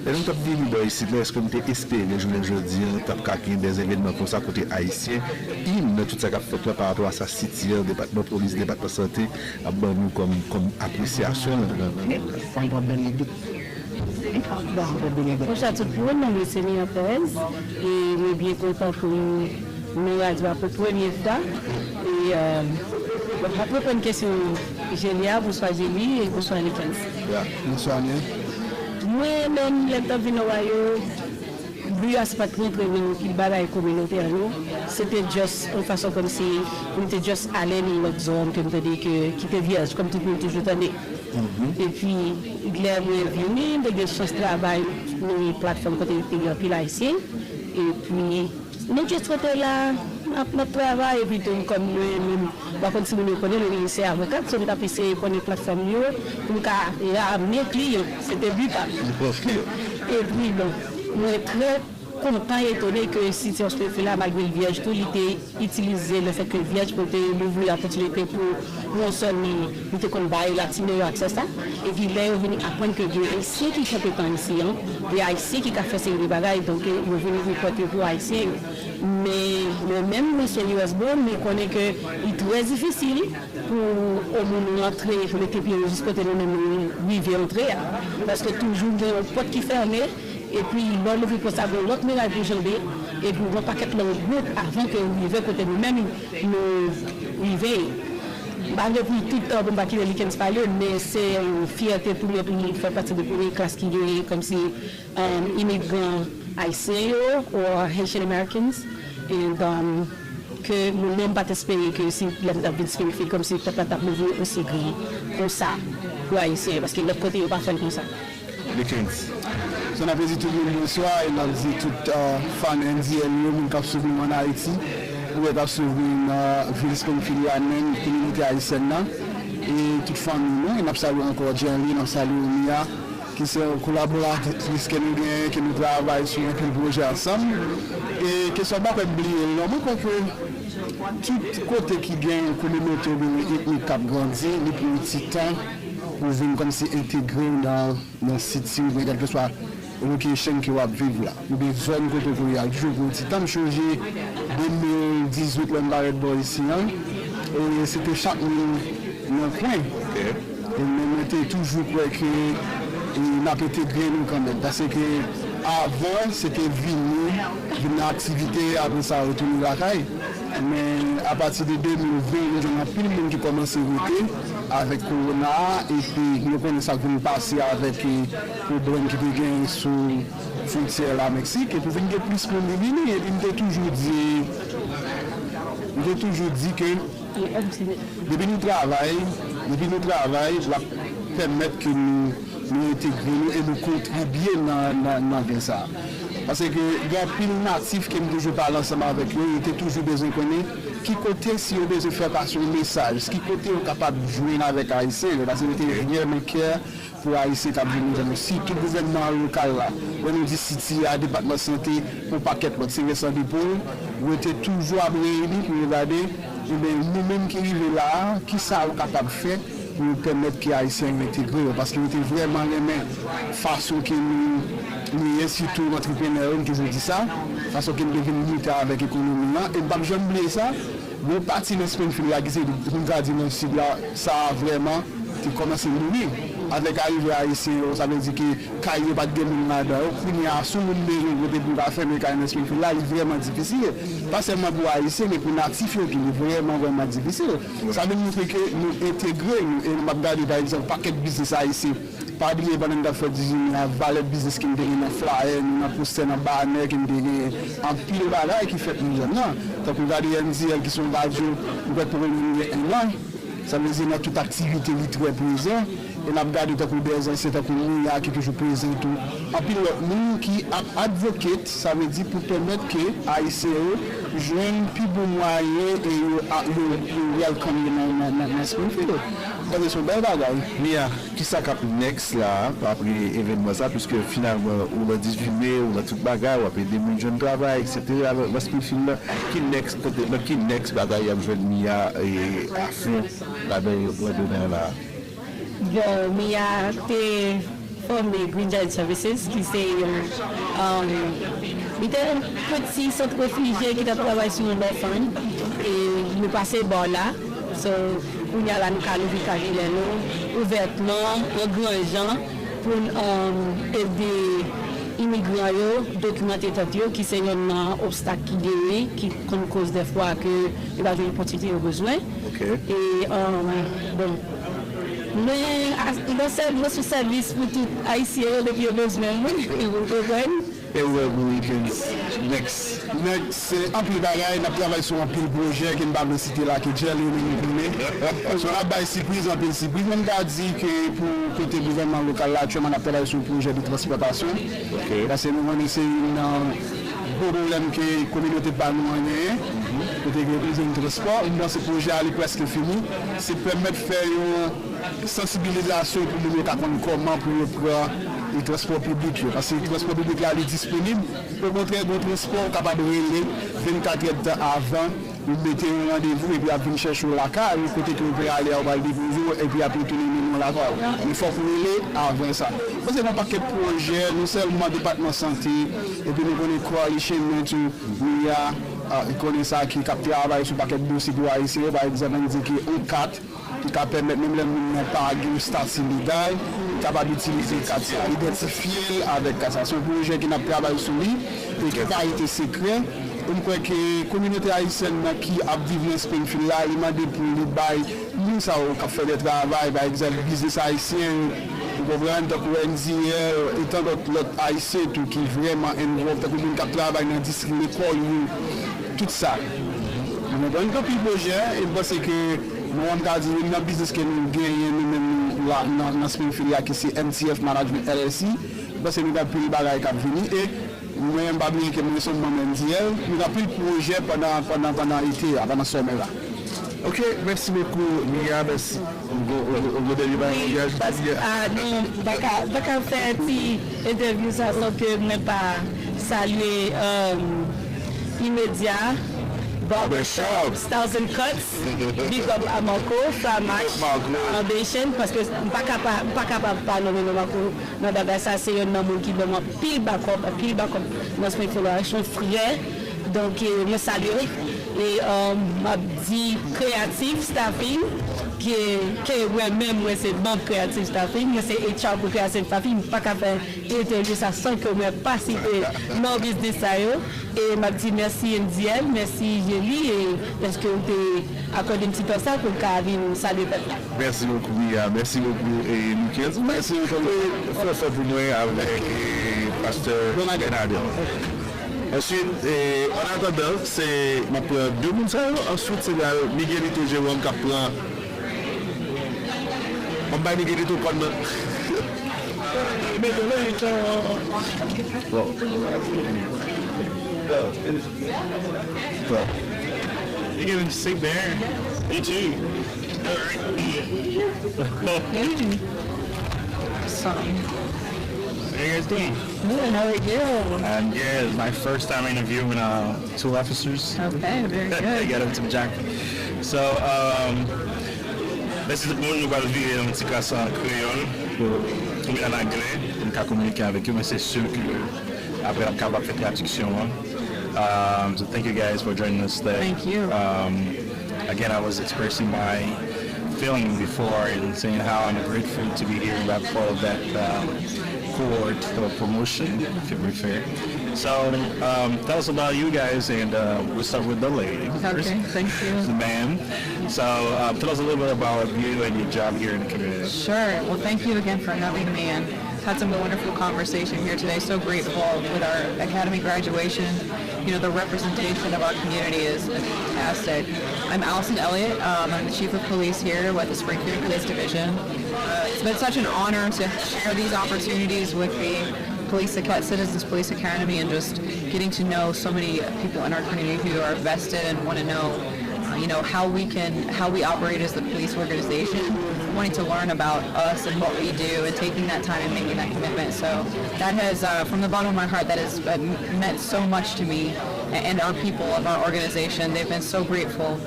Speaker 7: Et nous avons dit ici, est-ce que nous avons espéré les journées aujourd'hui, nous avons des événements comme ça côté haïtien, tout ça qui a fait par rapport à sa cité, le département de police, le département de santé, nous comme appréciation.
Speaker 9: Bonjour à tout le monde, je suis Mia Perez et je suis bien content pour nous radio pour la première fois. Et après, une question géniale, bonsoir Jélie et bonsoir les 15.
Speaker 7: Bonsoir.
Speaker 9: Moi-même, les temps venus au but aspect prévu qui balaye la communauté, c'était juste une façon comme si on était juste allé dans notre zone, comme tu dis, qui était vierge, comme tu peux toujours t'aider. Et puis, il est venu, il y a des choses de travail, une plateforme côté puis haïtien. Et puis, nous juste là, notre travail, et puis comme nous, on continue à connaître le ministère avocat, nous avons essayé de connaître la plateforme pour ramener les clients. C'était but. Et puis, bon, nous sommes très content et étonné que si on se fait là, malgré le vierge, tout était utilisé, le fait que le vierge peut l'ouvrir la continuité pour non seulement lutter contre le latino et accès ça. Et puis là, on est venu apprendre que Dieu est ici qui est compétent ici, et Haïtien qui a fait ces bagages, donc on est venu reporter pour Haïtien. Mais même M. US Bon, mais connaît que il est très difficile pour au moins rentrer, mettez pied jusqu'à côté de nous, vivre entrer. Parce que toujours, il y a un pote qui fermé, et puis l'on le pour ça, l'autre ménage pour jamber, et puis on ne pas qu'être le groupe avant que nous arrivions côté nous-mêmes, nous arrivions. Depuis tout le temps, je ne sais pas, mais c'est une fierté pour nous de faire partie de la première classe qui est comme si immigrants haïtiens ou Haitian Americans. Et que nous-mêmes pas espérer que si la ville Springfield comme si le peuple a mouru aussi grand comme ça pour haïtiens, parce que l'autre côté, il n'est pas fait comme ça.
Speaker 10: Les 15. On a visité tout le monde bonsoir et on a visité tout fan indienne qui a suivi en Haïti. Ou est suivi une ville Springfield même, communauté haïtienne et toute famille. On a salué encore Jerry, on a salué Mia, qui sont collaboratrices que nous avons, qui nous travaillons sur un projet ensemble. Et qui ne sont pas oubliés. Je crois que tout côté qui gagne une communauté ethnique qui a grandi, il prend un petit temps pour venir comme si intégrer dans le site, quel que soit location qui va vivre là. Nous avons besoin de côté pour y aller. Toujours pour un petit temps, je suis 2018, le barrette ici. Et c'était chaque mon coin. Et nous étions toujours quoi que nous avons intégré nous quand même. Parce que avant, c'était venir activité, après ça, retourner la caille. Mais à partir de 2020, on a plus de monde qui commence à voter avec Corona et puis nous connaissons ça qui passer avec les problèmes qui viennent sur la frontière la Mexique. Et puis il y a plus de monde qui viennent et il m'a toujours dit que depuis nous travaillons, va permettre que nous intégrions et nous contribuions dans ça. Parce que il y a pile natifs qui me toujours parlé ensemble avec eux, ils étaient toujours besoin de connaître qui côté si on besoin faire passer un message, qui côté on est capable de jouer avec Haïtien, parce que c'était réellement clair pour Haïtien qui a besoin de si tout le gouvernement local là, on nous dit city à département de santé pour paquet de tirer sans dépôt, on était toujours à réunir pour regarder nous-mêmes qui arrivons là, qui ça on capable de faire pour nous permettre que les Haïtiens intègrent, parce qu'ils étaient vraiment les façon que nous surtout entrepreneurs qui toujours dit ça, façon qu'ils deviennent militer avec l'économie là, et pas jamais oublier ça, le parti de Springfield là qui c'est nous dit dans le sud là, ça a vraiment commencé à mourir. Avec l'arrivée haïtien, ça veut dire que quand il n'y a pas de monde là-dedans, il y a sous le monde pour faire mes carrières Springfield là, il est vraiment difficile. Pas seulement pour les haïtiens, mais pour les natifs, qui est vraiment difficile. Ça veut dire que nous intégrons, et nous regardons par exemple, paquet de business haïtien. Pas oublier pendant que fait du valet business qui me donne un flyer, nous poster dans banner qui me donne un pile de bagages qui fait nous non. Donc vous regardez NZL qui sont radio, nous pour un an. Ça veut dire que toute activité est très présente. Et nous regardons des anciens qui toujours présents. Et puis nous qui advocate, ça veut dire pour permettre que AICE joigne plus bon moyen et le welcome dans Springfield. C'est une belle bagaille.
Speaker 7: Mia, qui ça cap next là, après l'événement ça, puisque finalement, on va diffuser, on va tout bagaille, on va payer des jeunes travail, etc. Parce que finalement, qui next bagaille a joué Mia et à fond, là-dedans là.
Speaker 9: Bon, Mia, t'es formé Green Giant Services, qui c'est il était un petit centre réfugié qui travaille sur un enfant et nous passons par là. So, on y a la nous ouvertement, aux grands gens pour aider les immigrants, documenter qui c'est un obstacle qui gagne, qui cause des fois que il va avoir une opportunité au besoin. Et bon. Mais dans ce service pour tout Haïtien, depuis le besoin, vous comprenez?
Speaker 10: Et next, c'est un peu de bagaille, on travaille sur un peu de projet qui ne va pas citer là, qui est gelé, sur la base surprise, un peu de surprise. On a dit que pour côté gouvernement local, là, actuellement, on travaille sur un projet de transportation. Là, c'est un problème que la communauté pas nous côté de transport. Dans ce projet, il est presque fini. C'est permettre de faire une sensibilisation pour nous apprendre comment pour le transport public. Parce que le transport public là, est disponible. Pour montrer le transport capable de régler 24 heures avant. Vous mettez un rendez-vous et puis après vous cherchez la carte, vous côté que vous pouvez aller, on va le dire bonjour et puis après tourner le la carte. Il faut vous aller avant ça. Parce que nous avons un paquet de projets, nous seulement département santé, et puis nous connaissons coalition, il y a ça qui capte travail sur un paquet de dossiers pour ici, par exemple, on dit qu'il y a 4 qui va permettre même les gens pas de start illégal, capable d'utiliser ça, identifier avec ça. C'est un projet qui n'a pas travaillé sur lui et qui a été secret. On croit que la communauté haïtienne qui a vécu dans Springfield là, il m'a dit pour les bails, nous ça a fait le travail, par exemple, business haïtien, vous comprenez, donc NZL, et tant d'autres haïtiens qui vraiment involvent, qui travaillent dans le district l'école, tout ça. On a un peu de projet et je pense que nous avons dit que le business que nous gagnons dans Springfield là, qui c'est MTF Management LLC, parce que nous avons pris les bagages qui ont venu et nous n'avons pas oublié que nous sommes dans NZL, nous avons pris le projet pendant l'été, pendant le sommet là.
Speaker 7: Ok, merci beaucoup, Mia, merci. On va délivrer un
Speaker 9: parce que non, pas qu'à faire une petite interview ça sans que je n'ai pas salué immédiat. Barbershop, Stars and Cuts, big up à Marco, Framax Foundation, parce que je ne suis pas capable de parler de Marco. Non, ça c'est un homme qui demande pile backup dans ce métier-là. Je suis frère, donc je me salue. Et m'a dit créatif staffing, qui est même c'est bon créatif staffing, mais c'est HR pour créatif staffing, pas qu'à faire interview ça sans que je participe dans le business. Et m'a dit merci NDL, merci Jélie, parce que vous avez accordé un petit peu ça pour nous saluer.
Speaker 7: Merci beaucoup, Mia, merci beaucoup, et Lucas. Merci beaucoup pour nous avec le pasteur Bernardo. Ensuite, en attendant, c'est deux personnes. Ensuite, c'est Miguelito Jérôme qui prend. On va Miguelito comme. Well,
Speaker 11: you can even sit there. You too. How are you guys doing?
Speaker 2: Good, how are you?
Speaker 11: And yeah, it's my first time interviewing two officers.
Speaker 2: Okay, very good.
Speaker 11: I got into Jack. So, this is pour nous parler un petit cas en créole ou en anglais, on peut communiquer avec eux, mais c'est sûr que après on capable de faire traduction. So thank you guys for joining us today.
Speaker 2: Thank you.
Speaker 11: Again, I was expressing my feeling before and saying how I'm grateful to be here and be part of that cohort or promotion, if you prefer. So tell us about you guys, and we'll start with the lady.
Speaker 2: Okay, thank you.
Speaker 11: The man. So tell us a little bit about you and your job here in the community.
Speaker 2: Sure. Well, thank you again for having me, and had some wonderful conversation here today. So grateful with our academy graduation. You know, the representation of our community is fantastic. I'm Allison Elliott. I'm the chief of police here with the Springfield Police Division. It's been such an honor to share these opportunities with the Citizens Police Academy, and just getting to know so many people in our community who are vested and want to know, how we operate as the police organization, wanting to learn about us and what we do, and taking that time and making that commitment. So that has, from the bottom of my heart, that has meant so much to me and our people of our organization. They've been so grateful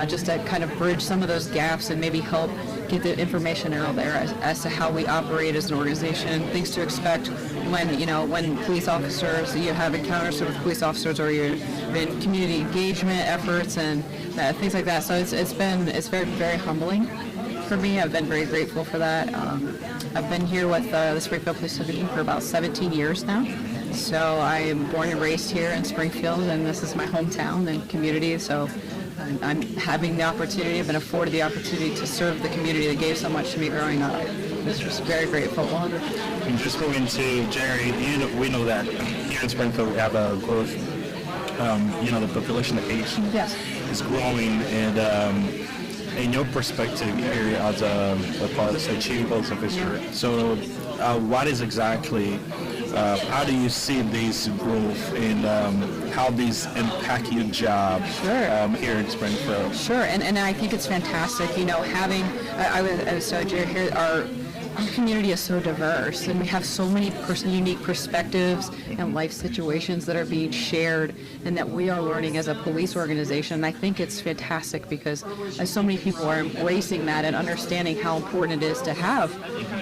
Speaker 2: just to kind of bridge some of those gaps and maybe help get the information out there as to how we operate as an organization, things to expect when police officers, you have encounters with police officers, or you're in community engagement efforts and things like that. So it's very, very humbling for me. I've been very grateful for that. I've been here with the Springfield Police Division for about 17 years now. So I am born and raised here in Springfield, and this is my hometown and community. So I'm having the opportunity, I've been afforded the opportunity to serve the community that gave so much to me growing up. I'm just very grateful.
Speaker 11: And just moving to Jerry, we know that here in Springfield we have a growth, the population of Haitians is growing, and in your perspective here as a chief police officer, so what is exactly, how do you see these growth and how these impact your job here in Springfield?
Speaker 2: Sure, and I think it's fantastic, having, I was Jerry here, our community is so diverse, and we have so many unique perspectives and life situations that are being shared, and that we are learning as a police organization. And I think it's fantastic because so many people are embracing that and understanding how important it is to have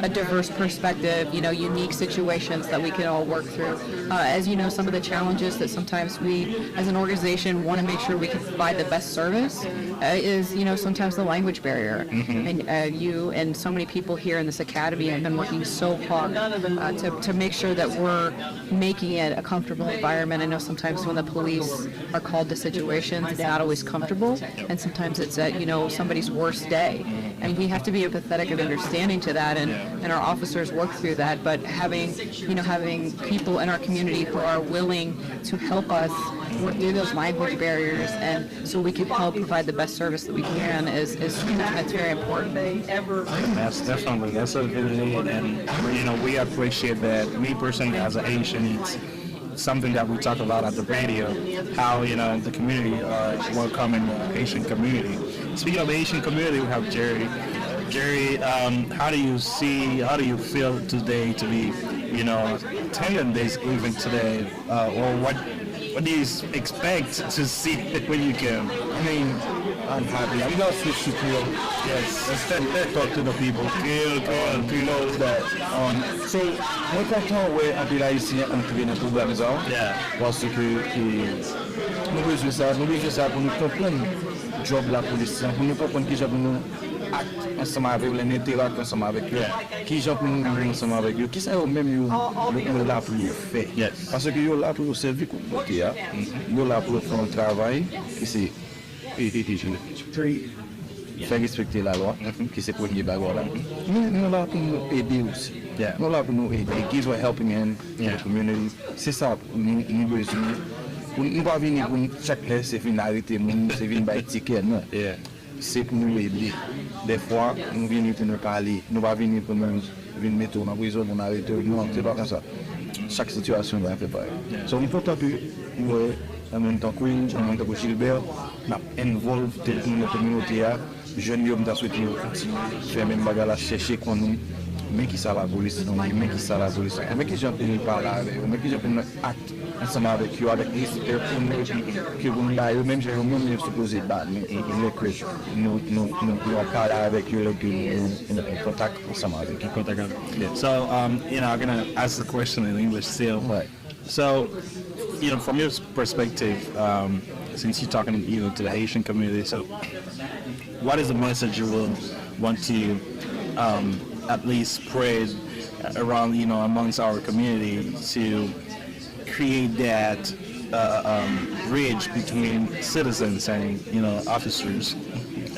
Speaker 2: a diverse perspective, unique situations that we can all work through. As you know, some of the challenges that sometimes we, as an organization, want to make sure we can provide the best service is, sometimes the language barrier. And you and so many people here in this academy have been working so hard to make sure that we're making it a comfortable environment. I know sometimes when the police are called to situations, it's not always comfortable, and sometimes it's somebody's worst day. And we have to be empathetic and understanding to that, and our officers work through that. But having people in our community who are willing to help us work through those language barriers, and so we can help provide the best service that we can is that's very important.
Speaker 11: That's definitely, that's a good, and we appreciate that. Me personally, as an Asian, it's something that we talk about at the radio, how the community are welcoming the Asian community. Speaking of the Asian community, we have Jerry. Jerry, how do you feel today to be attending this event today, or what do you expect to see when you come?
Speaker 10: I mean, I'm happy. I'm not switch to Creole.
Speaker 11: Yes.
Speaker 10: Let's talk to the people. To know that. So, moi content ouais un peu là ici entrer dans le programme ça. Parce que nous besoin ça pour nous comprendre job la police, pour nous comprendre qui job nous acte ensemble avec les interact ensemble avec eux, qui job nous ensemble avec eux, qui ça même nous là pour faire. Parce que yo là pour servir comme côté là, yo là pour faire un travail qui c'est faire respecter la loi, qui c'est premier bagage là. Nous là pour nous aider aussi. Nous là pour nous aider, give a helping hand in the community. C'est ça nous besoin. Nous pas venir pour chaque place c'est finalité, c'est venir by ticket non. C'est pour nous aider. Des fois nous venons pour nous parler, nous pas venir pour nous venir mettre en prison, on arrête non, c'est pas comme ça. Chaque situation va faire pareil. So important que en même temps que Gilbert n'a involve dans la communauté, jeunes hommes souhaité faire même bagarre chercher qu'on nous mais qui ça la police, mais qui ça la police, mais qui j'en peux parler avec, mais qui j'en peux acte ensemble avec eux, avec les que vous n'avez même j'ai même supposé battre, mais nous parler avec eux, nous contact ensemble avec eux.
Speaker 11: So I'm gonna ask the question in English still.
Speaker 10: Right.
Speaker 11: So from your perspective, since you're talking to the Haitian community, so what is the message you will want to at least spread around, amongst our community to create that bridge between citizens and, officers?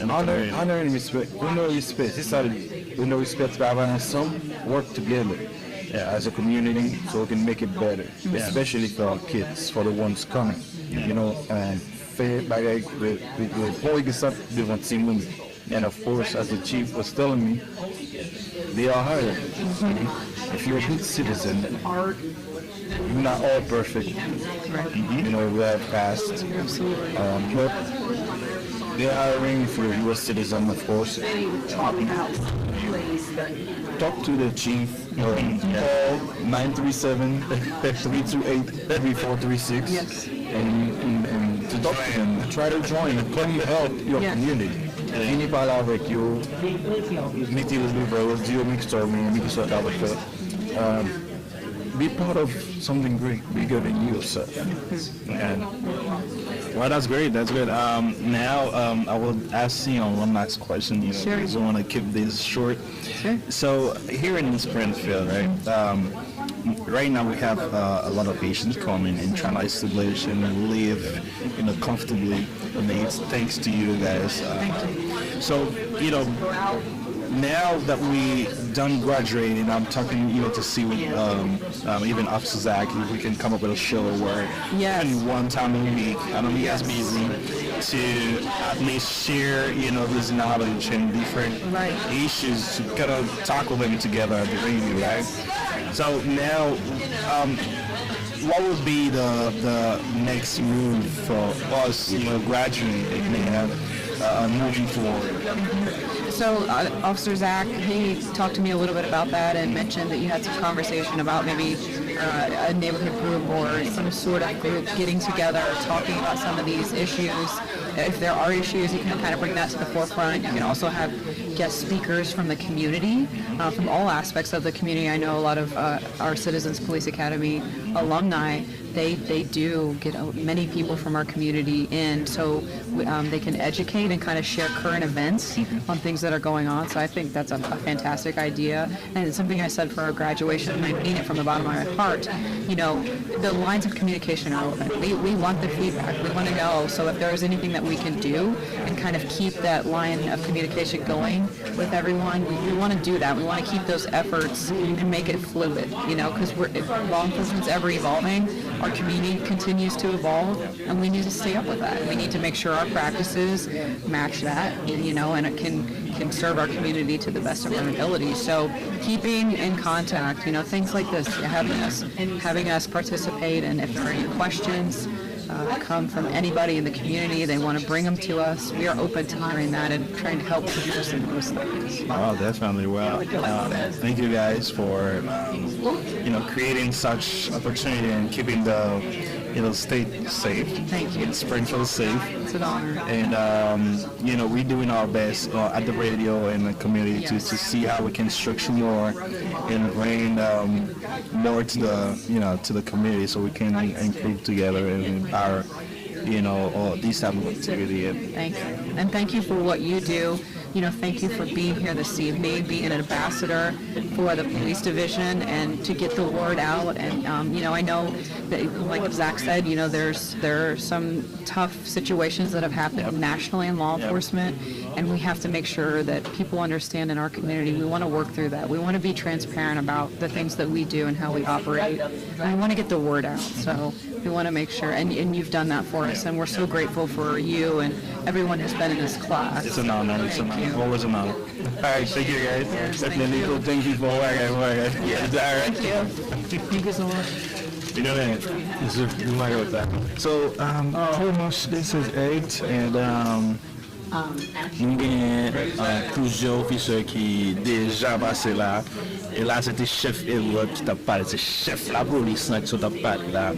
Speaker 11: And
Speaker 10: honor and respect. We know respect. It's not we know respect travel ensemble, work together as a community so we can make it better, especially for our kids, for the ones coming, and fair by with boy gets up different team. And of course, as the chief was telling me, they are hired. If you're a good citizen, you're not all perfect. We have passed. But they're hiring for a U.S. citizen, of course. Talk to the chief. Call 937-328-3436 and to talk to them. Try to join. Come help your community. Fini par là avec eux, mettez les livres, dire be part of something great, bigger than yourself. And
Speaker 11: well, that's great. That's good. Now I will ask one last question. Because I want to keep this short.
Speaker 2: Sure.
Speaker 11: So here in Springfield, right? Right now we have a lot of patients coming and trying to establish and live, comfortably. And it's thanks to you guys. So now that we done graduating, I'm talking, to see even Officer Zach, if we can come up with a show where even one time a week, I know he has busy, to at least share, this knowledge and different issues to kind of tackle them together at the radio, right? So now, what would be the next move for us, graduating? moving forward.
Speaker 2: So Officer Zach, he talked to me a little bit about that and mentioned that you had some conversation about maybe a neighborhood group or some sort of group getting together, talking about some of these issues. If there are issues, you can kind of bring that to the forefront. You can also have guest speakers from the community, from all aspects of the community. I know a lot of our Citizens Police Academy alumni, they do get many people from our community in, so they can educate and kind of share current events on things that are going on. So I think that's a fantastic idea, and it's something I said for our graduation, and I mean it from the bottom of my heart. You know, the lines of communication are open. We want the feedback. We want to know. So if there is anything that we can do and kind of keep that line of communication going with everyone, we want to do that. We want to keep those efforts and make it fluid, you know, because law enforcement's ever evolving. Our community continues to evolve, and we need to stay up with that. We need to make sure our practices match that, you know, and it can serve our community to the best of our ability. So keeping in contact, you know, things like this, having us participate, and if there are any questions come from anybody in the community, they want to bring them to us, we are open to hearing that and trying to help produce in those things.
Speaker 11: Oh, definitely. Well, thank you guys for, you know, creating such opportunity and keeping the, you know, state safe.
Speaker 2: Thank you.
Speaker 11: Springfield safe.
Speaker 2: It's an honor.
Speaker 11: And, you know, we're doing our best at the radio and the community to see how we can structure more and bring more to the, you know, to the community so we can improve together and empower, you know, all these type of activity.
Speaker 2: Thank you. And thank you for what you do. You know, thank you for being here this evening, being an ambassador for the police division and to get the word out. And, you know, I know that, like Zach said, you know, there are some tough situations that have happened nationally in law enforcement, and we have to make sure that people understand in our community. We want to work through that. We want to be transparent about the things that we do and how we operate. And we want to get the word out. So we want to make sure, and you've done that for us, and we're so grateful for you and everyone who's been in this class.
Speaker 11: It's an honor. It's an honor. Always an honor. All right, thank you guys.
Speaker 2: Yes,
Speaker 11: Definitely cool. Thank you for working.
Speaker 2: Yes,
Speaker 11: All right.
Speaker 2: thank you. Thank you so much.
Speaker 11: You know that. Yes, sir. You might go with that. So, pretty much this is it, and nous avons plusieurs officiers qui déjà passé là. Et là, c'était chef Edward qui t'a parlé, c'est chef la police qui t'a parlé là.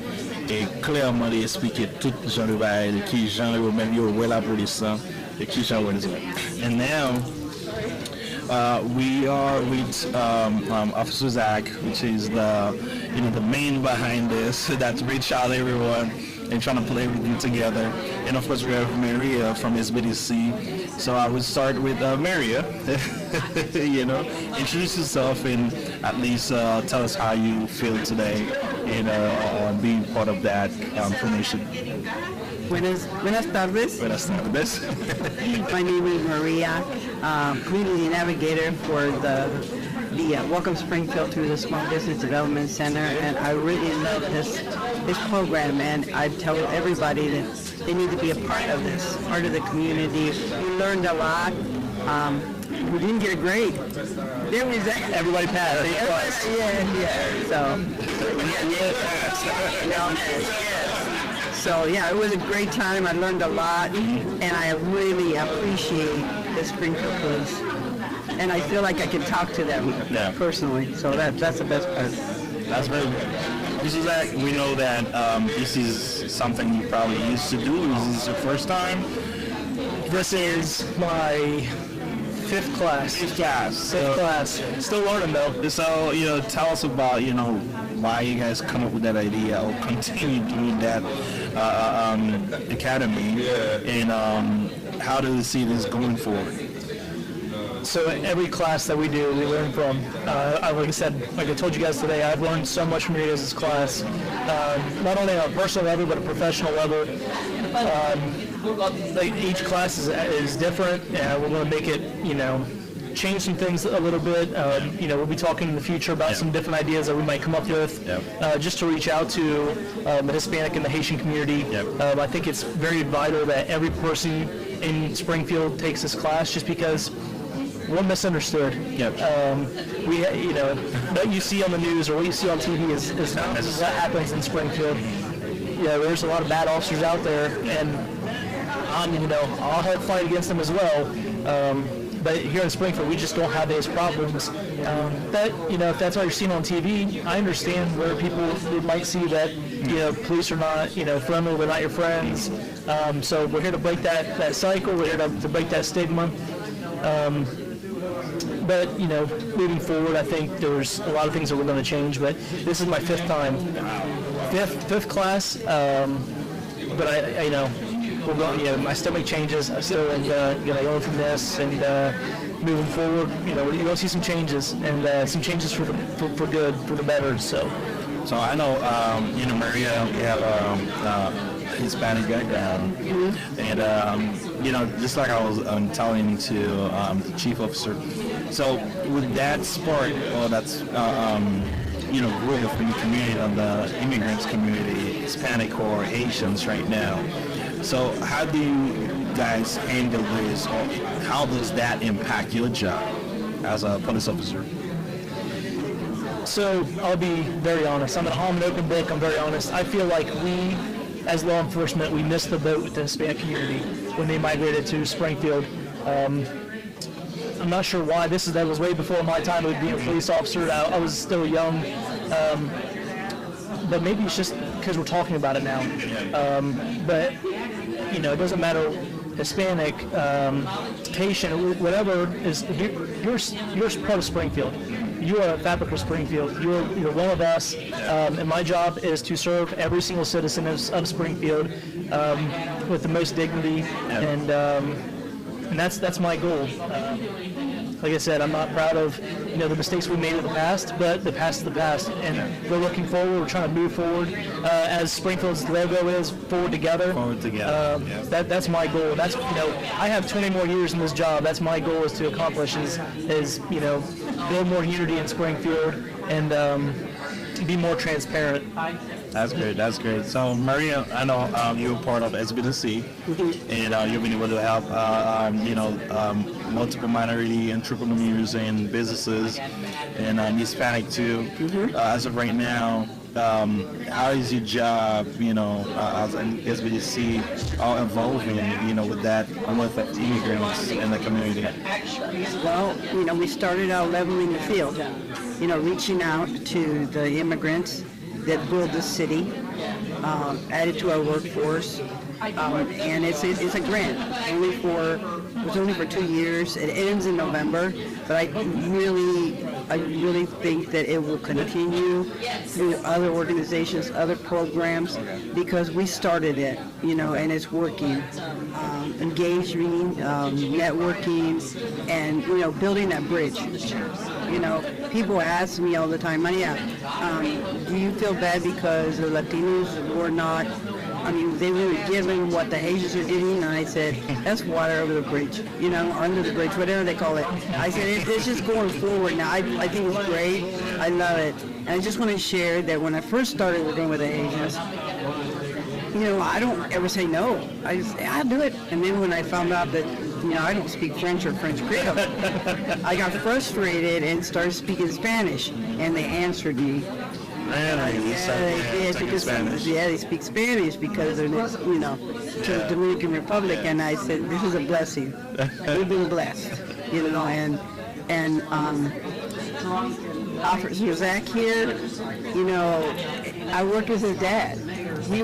Speaker 11: Et clairement, il expliqué tout genre de bail, qui genre de même yo ouais la police, et qui genre de. And now, we are with Officer Zach, which is the, you know, the main behind this. That's reach out everyone and trying to pull everything together. And of course we have Maria from SBDC. So I would start with Maria. You know, introduce yourself and at least tell us how you feel today and on being part of that formation.
Speaker 12: Buenas tardes.
Speaker 11: Buenas tardes.
Speaker 12: My name is Maria, community navigator for the Welcome Springfield through the Small Business Development Center, and I really love this program, and I tell everybody that they need to be a part of this, part of the community. We learned a lot. We didn't get a grade.
Speaker 11: Everybody passed.
Speaker 12: So yeah, it was a great time. I learned a lot, and I really appreciate the Springfield Police. And I feel like I can talk to them personally. So that's the best part.
Speaker 11: That's very good. This is Zach. We know that this is something you probably used to do. Is this your first time?
Speaker 1: This is my fifth class.
Speaker 11: Fifth class.
Speaker 1: Still learning though.
Speaker 11: So, you know, tell us about, you know, why you guys come up with that idea or continue doing that academy, and how do you see this going forward?
Speaker 1: So every class that we do, we learn from. Like I said, like I told you guys today, I've learned so much from your guys' class, not only on a personal level, but a professional level. Each class is different, and we're going to make it, you know, change some things a little bit. You know, we'll be talking in the future about some different ideas that we might come up with, just to reach out to the Hispanic and the Haitian community. I think it's very vital that every person in Springfield takes this class, just because we're misunderstood. We, you know, what you see on the news or what you see on TV is what happens in Springfield. Yeah, there's a lot of bad officers out there, and I'll help fight against them as well. But here in Springfield, we just don't have those problems. If that's all you're seeing on TV, I understand where people might see that, police are not, friendly, they're not your friends. So we're here to break that cycle. We're here to break that stigma. But moving forward, I think there's a lot of things that we're going to change. But this is my fifth time, fifth class. But we're going. I still make changes. I still going to learn from this, and moving forward, you're going to see some changes, and some changes for good, for the better. So
Speaker 11: I know, Maria, you have Hispanic background, and just like I was telling to the chief officer. So with that spark, or that's growth in the community, on the immigrants community, Hispanic or Asians right now. So how do you guys handle this, or how does that impact your job as a police officer?
Speaker 1: So I'll be very honest. I'm an open book. I'm very honest. I feel like we, as law enforcement, we missed the boat with the Hispanic community when they migrated to Springfield. I'm not sure why. That was way before my time of being a police officer. I was still young. But maybe it's just because we're talking about it now. But it doesn't matter, Hispanic, Haitian, whatever, you're part of Springfield. You are a fabric of Springfield. You're one of us, and my job is to serve every single citizen of Springfield with the most dignity, and that's my goal. Like I said, I'm not proud of the mistakes we made in the past, but the past is the past, and we're looking forward. We're trying to move forward, as Springfield's logo is, forward together.
Speaker 11: Forward together.
Speaker 1: That's my goal. That's I have 20 more years in this job. That's my goal is to accomplish is build more unity in Springfield and be more transparent.
Speaker 11: That's great. That's great. So, Maria, I know you're part of SBDC, and you've been able to help, multiple minority entrepreneurs and businesses, and Hispanic too. As of right now, how is your job, as an SBDC, evolving, with that, with the immigrants in the community?
Speaker 12: Well, we started out leveling the field, reaching out to the immigrants that build the city, added to our workforce, and it's a grant, it's only for 2 years. It ends in November, but I really think that it will continue through other organizations, other programs, because we started it, and it's working. Engaging, networking, and building that bridge. People ask me all the time, Maria, do you feel bad because the Latinos were not, they were given what the Asians are getting? And I said, that's water over the bridge, under the bridge, whatever they call it. I said, it's just going forward now. I think it's great. I love it. And I just want to share that when I first started working with the Asians, I don't ever say no. I just say, I'll do it. And then when I found out that, I don't speak French or French Creole, I got frustrated and started speaking Spanish. And they answered me. They speak Spanish because they're, to the Dominican Republic. And I said, this is a blessing. We've been blessed, and Officer Zach here, I worked with his dad. He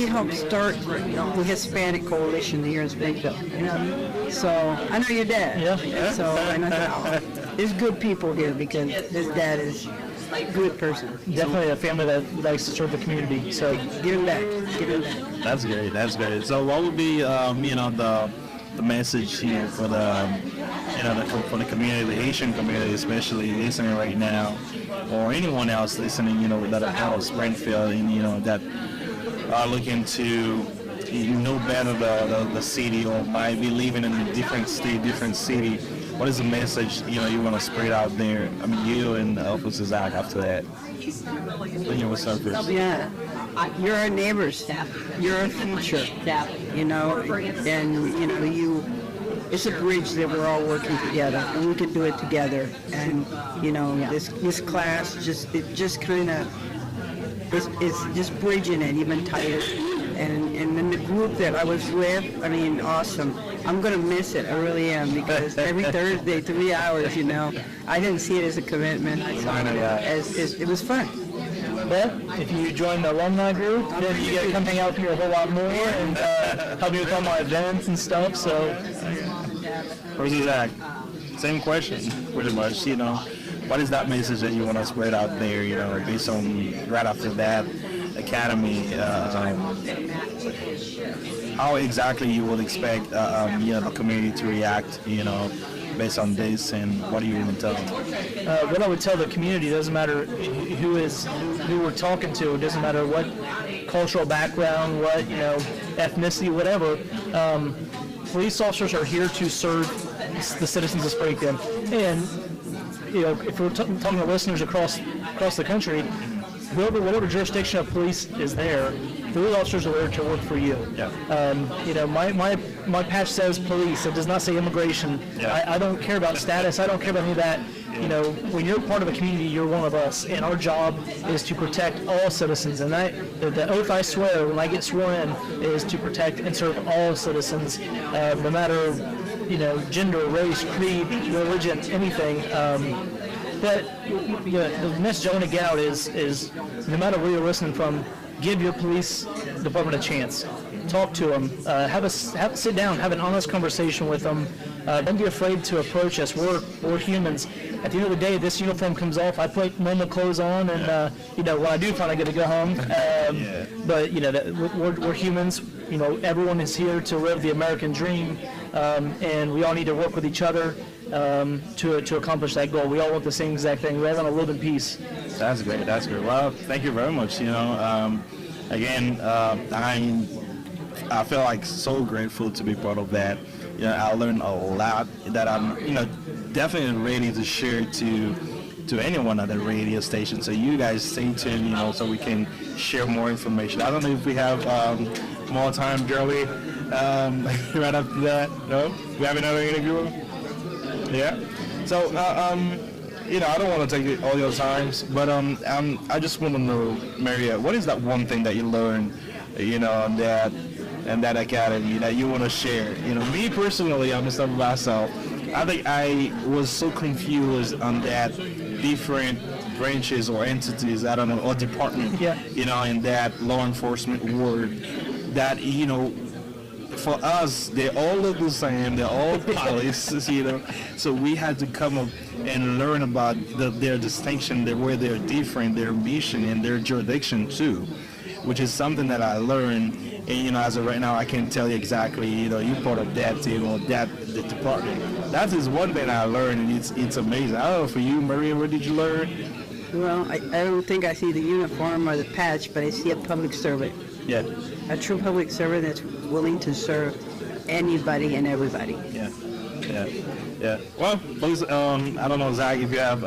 Speaker 12: helped start the Hispanic Coalition here in Springfield. So I know your dad.
Speaker 1: Yeah.
Speaker 12: So I know there's good people here because his dad is a good person.
Speaker 1: Definitely a family that likes to serve the community. So
Speaker 12: give him back.
Speaker 11: That's great. That's great. So what would be the message here for for the community, the Haitian community, especially listening right now, or anyone else listening, that are out of Springfield and that are looking to know better the city, or might be living in a different state, different city. What is the message you want to spread out there? You and Officer Zach after that. What's up, Chris?
Speaker 12: Yeah, you're our neighbors. You're our future. And it's a bridge that we're all working together, and we can do it together. And this class it's just bridging it even tighter. And then the group that I was with, I mean, awesome. I'm going to miss it. I really am, because every Thursday, 3 hours, you know, I didn't see it as a commitment. I saw it as it was fun.
Speaker 1: But if you join the alumni group, then you get to come hang out here a whole lot more and help me with all my events and stuff. So,
Speaker 11: Versus Zach, same question, pretty much. You know, what is that message that you want to spread out there? You know, based on right after that academy, how exactly you would expect you know, the community to react? You know, based on this, and what do you even tell them?
Speaker 1: what I would tell the community, doesn't matter who we're talking to, it doesn't matter what cultural background, what, you know, ethnicity, whatever. Police officers are here to serve the citizens of Springfield. And, you know, if we're talking to listeners across the country, whatever jurisdiction of police is there, those officers are there to work for you.
Speaker 11: Yeah.
Speaker 1: You know, my patch says police. It does not say immigration.
Speaker 11: Yeah.
Speaker 1: I don't care about status. I don't care about any of that. You know, when you're part of a community, you're one of us, and our job is to protect all citizens. And the oath I swear when I get sworn in is to protect and serve all citizens, no matter, you know, gender, race, creed, religion, anything. But the message I want to get out is no matter where you're listening from, give your police department a chance. Talk to them. Sit down. Have an honest conversation with them. Don't be afraid to approach us. We're humans. At the end of the day, this uniform comes off. I put normal clothes on, and you know, when I do finally get to go home. But you know, we're humans. You know, everyone is here to live the American dream, and we all need to work with each other to accomplish that goal. We all want the same exact thing. We all want to live in peace.
Speaker 11: That's great. That's great. Well, thank you very much. You know, again, I feel like so grateful to be part of that. You know, I learned a lot that I'm, you know, definitely ready to share to anyone at the radio station. So you guys stay tuned, you know, so we can share more information. I don't know if we have more time, Jerry. Right after that, no? We have another interview? Yeah. So, you know, I don't want to take all your times, but I just want to know, Maria, what is that one thing that you learned, you know, and that academy that you want to share? You know, me personally, I'm just talking myself. I think I was so confused on that different branches or entities, I don't know, or department, you know, in that law enforcement word, that, you know, for us, they all look the same, they're all police, you know, so we had to come up and learn about their distinction, where they're different, their mission, and their jurisdiction too, which is something that I learned. And, you know, as of right now, I can't tell you exactly, you know, you're part of that team or the department. That is one thing I learned, and it's amazing. I don't know, for you, Maria, what did you learn?
Speaker 12: Well, I don't think I see the uniform or the patch, but I see a public servant.
Speaker 11: Yeah.
Speaker 12: A true public servant that's willing to serve anybody and everybody.
Speaker 11: Yeah. Well, please, I don't know, Zach, if you have,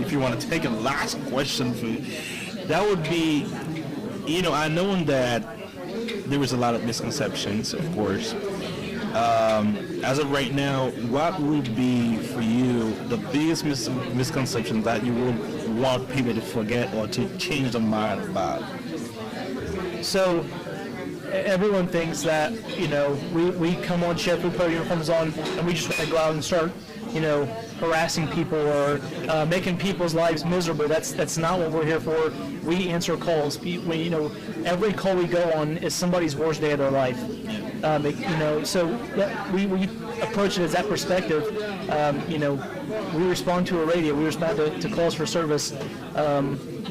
Speaker 11: if you want to take a last question for you, that would be, you know, I know that there was a lot of misconceptions, of course. As of right now, what would be for you the biggest misconception that you would want people to forget or to change their mind about?
Speaker 1: So everyone thinks that, you know, we come on shift, we put our uniforms on, and we just want to go out and start, you know, harassing people or making people's lives miserable. That's not what we're here for. We answer calls. You know, every call we go on is somebody's worst day of their life. You know, so we approach it as that perspective. You know, we respond to a radio. We respond to calls for service.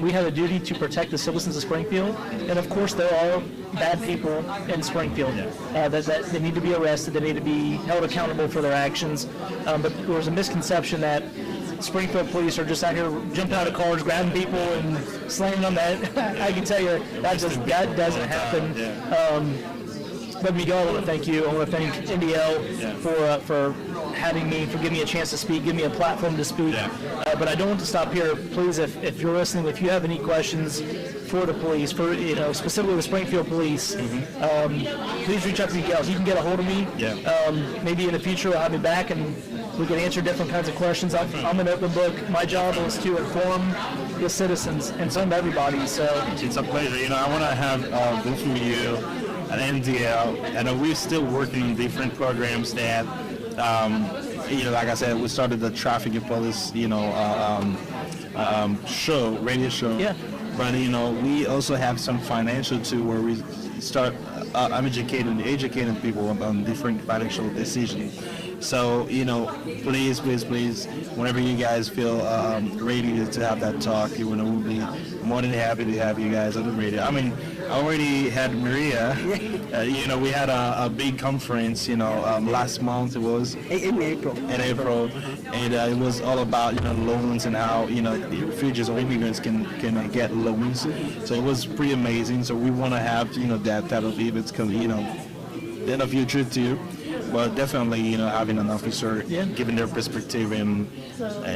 Speaker 1: We have a duty to protect the citizens of Springfield, and of course there are bad people in Springfield that they need to be arrested, they need to be held accountable for their actions. But there's a misconception that Springfield police are just out here jumping out of cars, grabbing people and slamming them. That I can tell you that doesn't happen. Let me go. I want to thank you. I want to thank NDL for having me, for giving me a chance to speak, give me a platform to speak. But I don't want to stop here. Please, if you're listening, if you have any questions for the police, for, you know, specifically the Springfield police, please reach out to Miguel. You can get a hold of me. Maybe in the future I'll have you back and we can answer different kinds of questions. I'm an open book. My job is to inform the citizens and some everybody. So
Speaker 11: it's a pleasure. You know, I want to have both of you at NDL, and we're still working on different programs that, like I said, we started the traffic and police, radio show. Yeah. But we also have some financial too, where we start educating people on different financial decisions. So please, whenever you guys feel ready to have that talk, we'll be more than happy to have you guys on the radio. I mean, I already had Maria. We had a big conference. Last month it was
Speaker 12: In April.
Speaker 11: And it was all about loans and how refugees or immigrants can get loans. So it was pretty amazing. So we want to have that type of events come in the future too. But definitely, having an officer giving their perspective and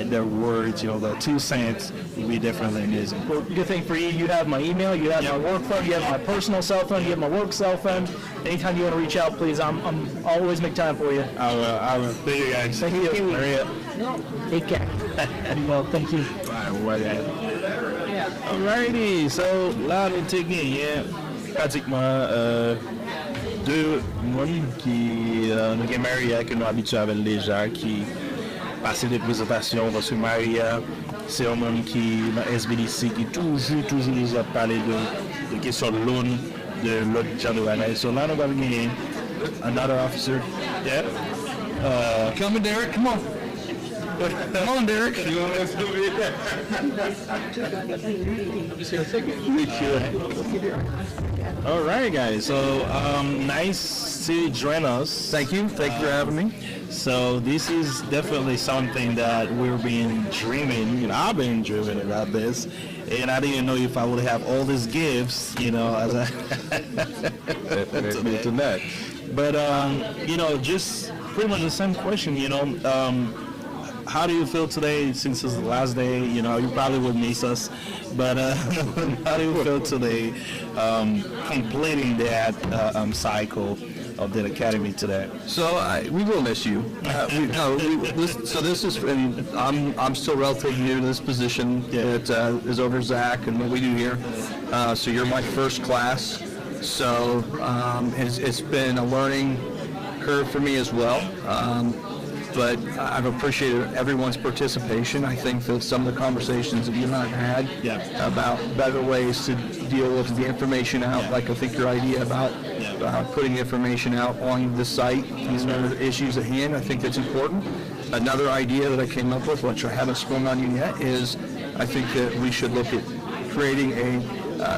Speaker 11: their words, the 2 cents would be definitely amazing.
Speaker 1: Well, good thing for you, you have my email, you have my work phone, you have my personal cell phone, you have my work cell phone. Anytime you want to reach out, please, I'm always make time for you.
Speaker 11: I will. Thank you, guys.
Speaker 1: Thank you.
Speaker 11: Maria.
Speaker 1: Take care. Well, thank you.
Speaker 11: Alrighty, so là nous avons pratiquement 2 personnes qui nous avons Maria que nous habitués avec déjà qui passent des présentations parce que Maria c'est un homme qui dans SBDC qui toujours a parlé de questions de loan de l'autre genre. So là nous avons gagné another officer. Yeah. Come on, Derek. Come on. Come on, Derek. You want us to be there? I'm just going to take it. All right, guys. So nice to join us.
Speaker 8: Thank you. Thank you for having me.
Speaker 11: So this is definitely something that we've been dreaming. I've been dreaming about this, and I didn't know if I would have all these gifts. As I
Speaker 8: tonight.
Speaker 11: But just pretty much the same question. How do you feel today since it's the last day? You probably would miss us, but how do you feel today completing that cycle of the academy today?
Speaker 8: So we will miss you. This is, and I'm still relatively new to this position. It is over Zach and what we do here. So you're my first class. So it's been a learning curve for me as well. But I've appreciated everyone's participation. I think that some of the conversations that you and I have had about better ways to deal with the information out, like I think your idea about putting information out on the site, these are the issues at hand, I think that's important. Another idea that I came up with, which I haven't sprung on you yet, is I think that we should look at creating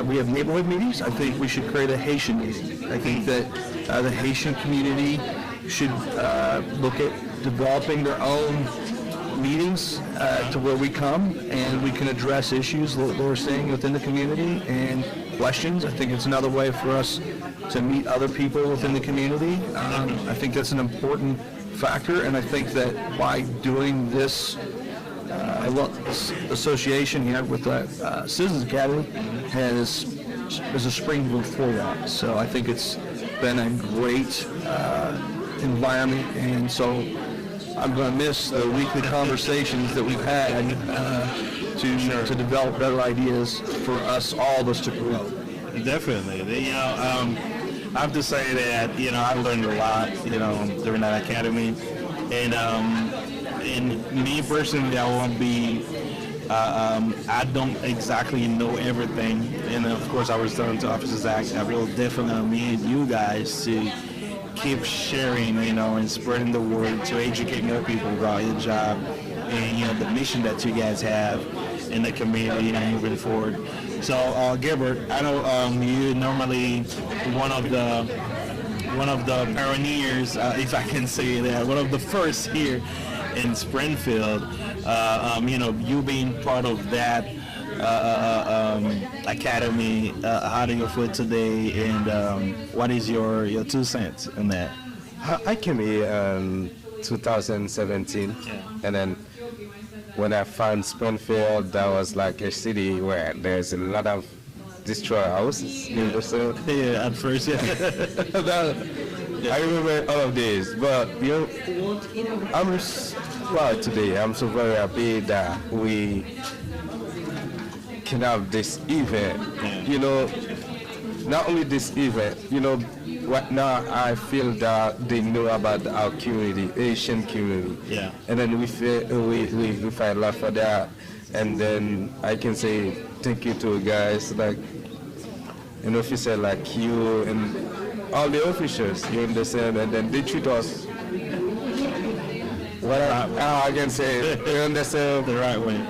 Speaker 8: we have neighborhood meetings. I think we should create a Haitian meeting. I think that the Haitian community should look at developing their own meetings to where we come and we can address issues that we're seeing within the community and questions. I think it's another way for us to meet other people within the community. I think that's an important factor, and I think that by doing this association here with the Citizens Academy is a springboard for that. So I think it's been a great environment, and so I'm going to miss the weekly conversations that we've had to develop better ideas for us, all of us, to grow.
Speaker 11: Definitely. I have to say that I learned a lot during that academy, and me personally, I won't be. I don't exactly know everything, and of course, I was telling to Officer Zach, I will definitely need you guys to keep sharing, and spreading the word to educate more people about your job and the mission that you guys have in the community and moving forward. So, Gilbert, I know you normally one of the pioneers, if I can say that, one of the first here in Springfield. You being part of that academy, how do you feel today, and what is your 2 cents in that?
Speaker 13: I came here in 2017, and then when I found Springfield, that was like a city where there's a lot of destroyed houses.
Speaker 11: Yeah, at first, yeah.
Speaker 13: I remember all of this, but today I'm so very happy that we can have this event. not only this event, right now I feel that they know about our community, Asian community.
Speaker 11: Yeah.
Speaker 13: And then we fight a lot for that. And then I can say thank you to guys like an officer like you and all the officers, you understand, and then they treat us what I can say, you understand?
Speaker 11: The right way.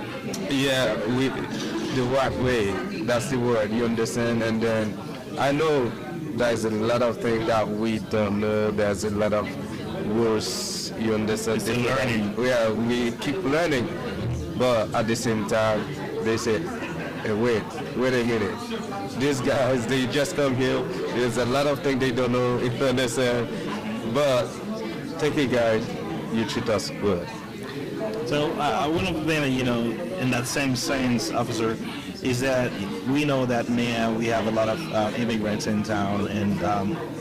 Speaker 13: Yeah, the right way, that's the word, you understand? And then I know there's a lot of things that we don't know, there's a lot of rules, you understand?
Speaker 11: Still learning.
Speaker 13: Yeah, we keep learning, but at the same time, they say, hey, wait a minute. These guys, they just come here, there's a lot of things they don't know, if you understand? But thank you guys, you treat us good.
Speaker 11: So one of the things, in that same sense, officer, is that we know that now we have a lot of immigrants in town, and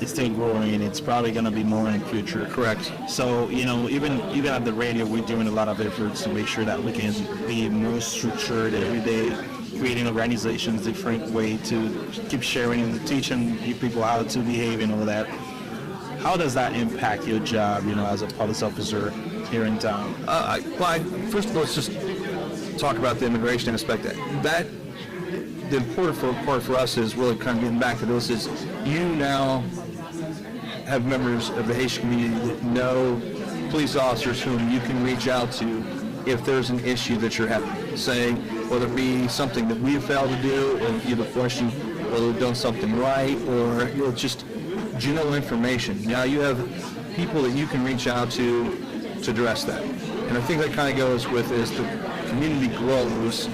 Speaker 11: it's still growing. It's probably going to be more in the future.
Speaker 14: Correct.
Speaker 11: So even at the radio, we're doing a lot of efforts to make sure that we can be more structured every day, creating organizations, different way to keep sharing and teaching people how to behave and all that. How does that impact your job, as a police officer here in town?
Speaker 14: First of all, let's just talk about the immigration aspect. That the important part for us is really kind of getting back to this is you now have members of the Haitian community that know police officers whom you can reach out to if there's an issue that you're having. Say, whether it be something that we failed to do, or you have a question whether we've done something right, or just general information. Now you have people that you can reach out to address that. And I think that kind of goes with as the community grows,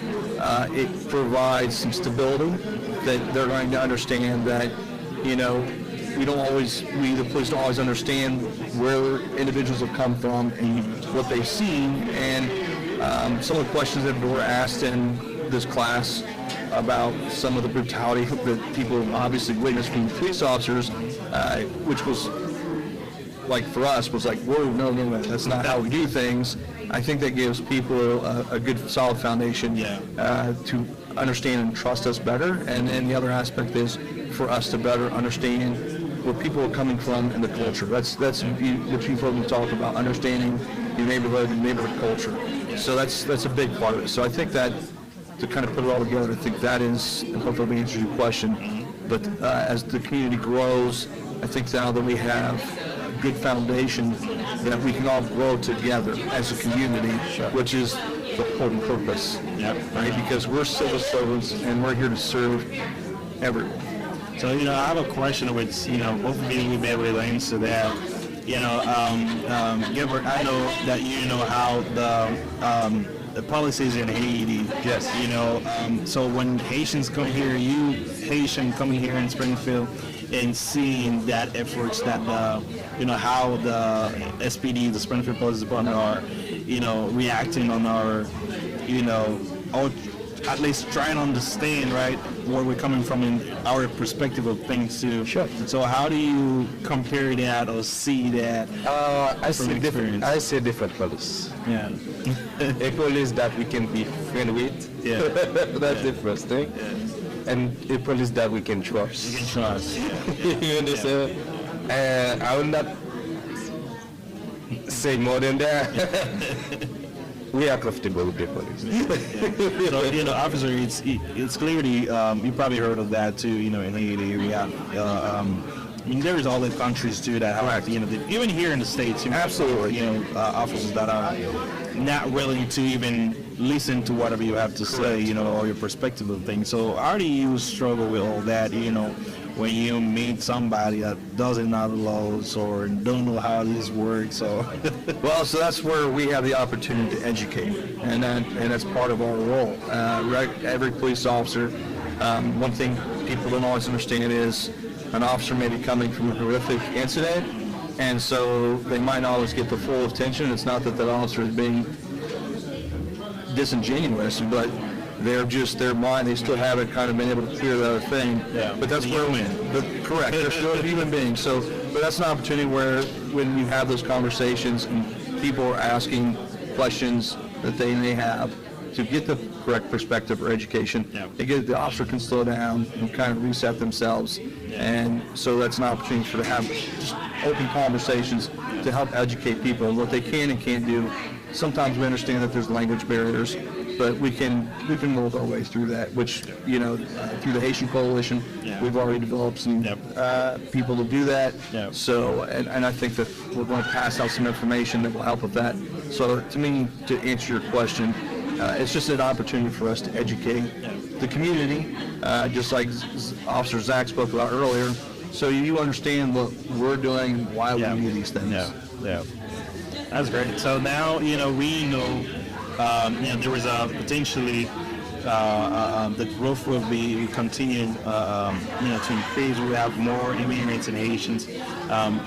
Speaker 14: it provides some stability that they're going to understand that, we the police don't always understand where individuals have come from and what they've seen. And some of the questions that were asked in this class about some of the brutality that people obviously witnessed from police officers, which was like for us was like, whoa, no, that's not how we do things. I think that gives people a good solid foundation to understand and trust us better. And then the other aspect is for us to better understand where people are coming from and the culture. That's what you've heard me talk about, understanding your neighborhood and neighborhood culture. So that's a big part of it. So I think that to kind of put it all together, I think that is, and hopefully we answered your question. But as the community grows, I think now that we have a good foundation that we can all grow together as a community, which is the important purpose, right? Because we're civil servants and we're here to serve everyone.
Speaker 11: So, I have a question which, both of you will be able to answer that. Gilbert, I know that you know how the policies in Haiti.
Speaker 13: Yes.
Speaker 11: So when Haitians come here, Haitian coming here in Springfield and seeing that efforts that how the SPD, the Springfield Police Department are, reacting on our, or at least trying to understand, right, where we're coming from in our perspective of things too.
Speaker 13: Sure.
Speaker 11: So how do you compare that or see that
Speaker 13: I
Speaker 11: from
Speaker 13: see
Speaker 11: experience?
Speaker 13: I see different police.
Speaker 11: Yeah.
Speaker 13: A police that we can be friend with.
Speaker 11: Yeah.
Speaker 13: That's the first thing.
Speaker 11: Yeah.
Speaker 13: And a police that we can trust.
Speaker 11: You can trust. Yeah.
Speaker 13: You understand? I will not say more than that. We are comfortable with the police.
Speaker 11: So, officer, it's clearly, you probably heard of that too, in Haiti. We have, there's all the countries too that have, even here in the States,
Speaker 13: absolutely,
Speaker 11: officers that are not willing to even listen to whatever you have to say, or your perspective of things. So how do you struggle with all that, when you meet somebody that doesn't know the laws or don't know how this works? So
Speaker 14: so that's where we have the opportunity to educate, and that's part of our role. Every police officer, one thing people don't always understand is an officer may be coming from a horrific incident, and so they might not always get the full attention. It's not that officer is being disingenuous, but they're just their mind. They still haven't kind of been able to clear the other thing.
Speaker 11: Yeah.
Speaker 14: But that's where correct. They're still a human being. So, but that's an opportunity where when you have those conversations and people are asking questions that they may have, to get the correct perspective or education. The officer can slow down and kind of reset themselves. And so that's an opportunity for to have just open conversations to help educate people on what they can and can't do. Sometimes we understand that there's language barriers, but we can mold our way through that, which, through the Haitian Coalition, we've already developed some people to do that. So, and I think that we're going to pass out some information that will help with that. So to me, to answer your question, it's just an opportunity for us to educate the community, just like Officer Zach spoke about earlier, so you understand what we're doing and why we do these things.
Speaker 11: Yeah. That's great. So now, we know, there is a potentially, the growth will be continuing, to increase. We have more immigrants and Haitians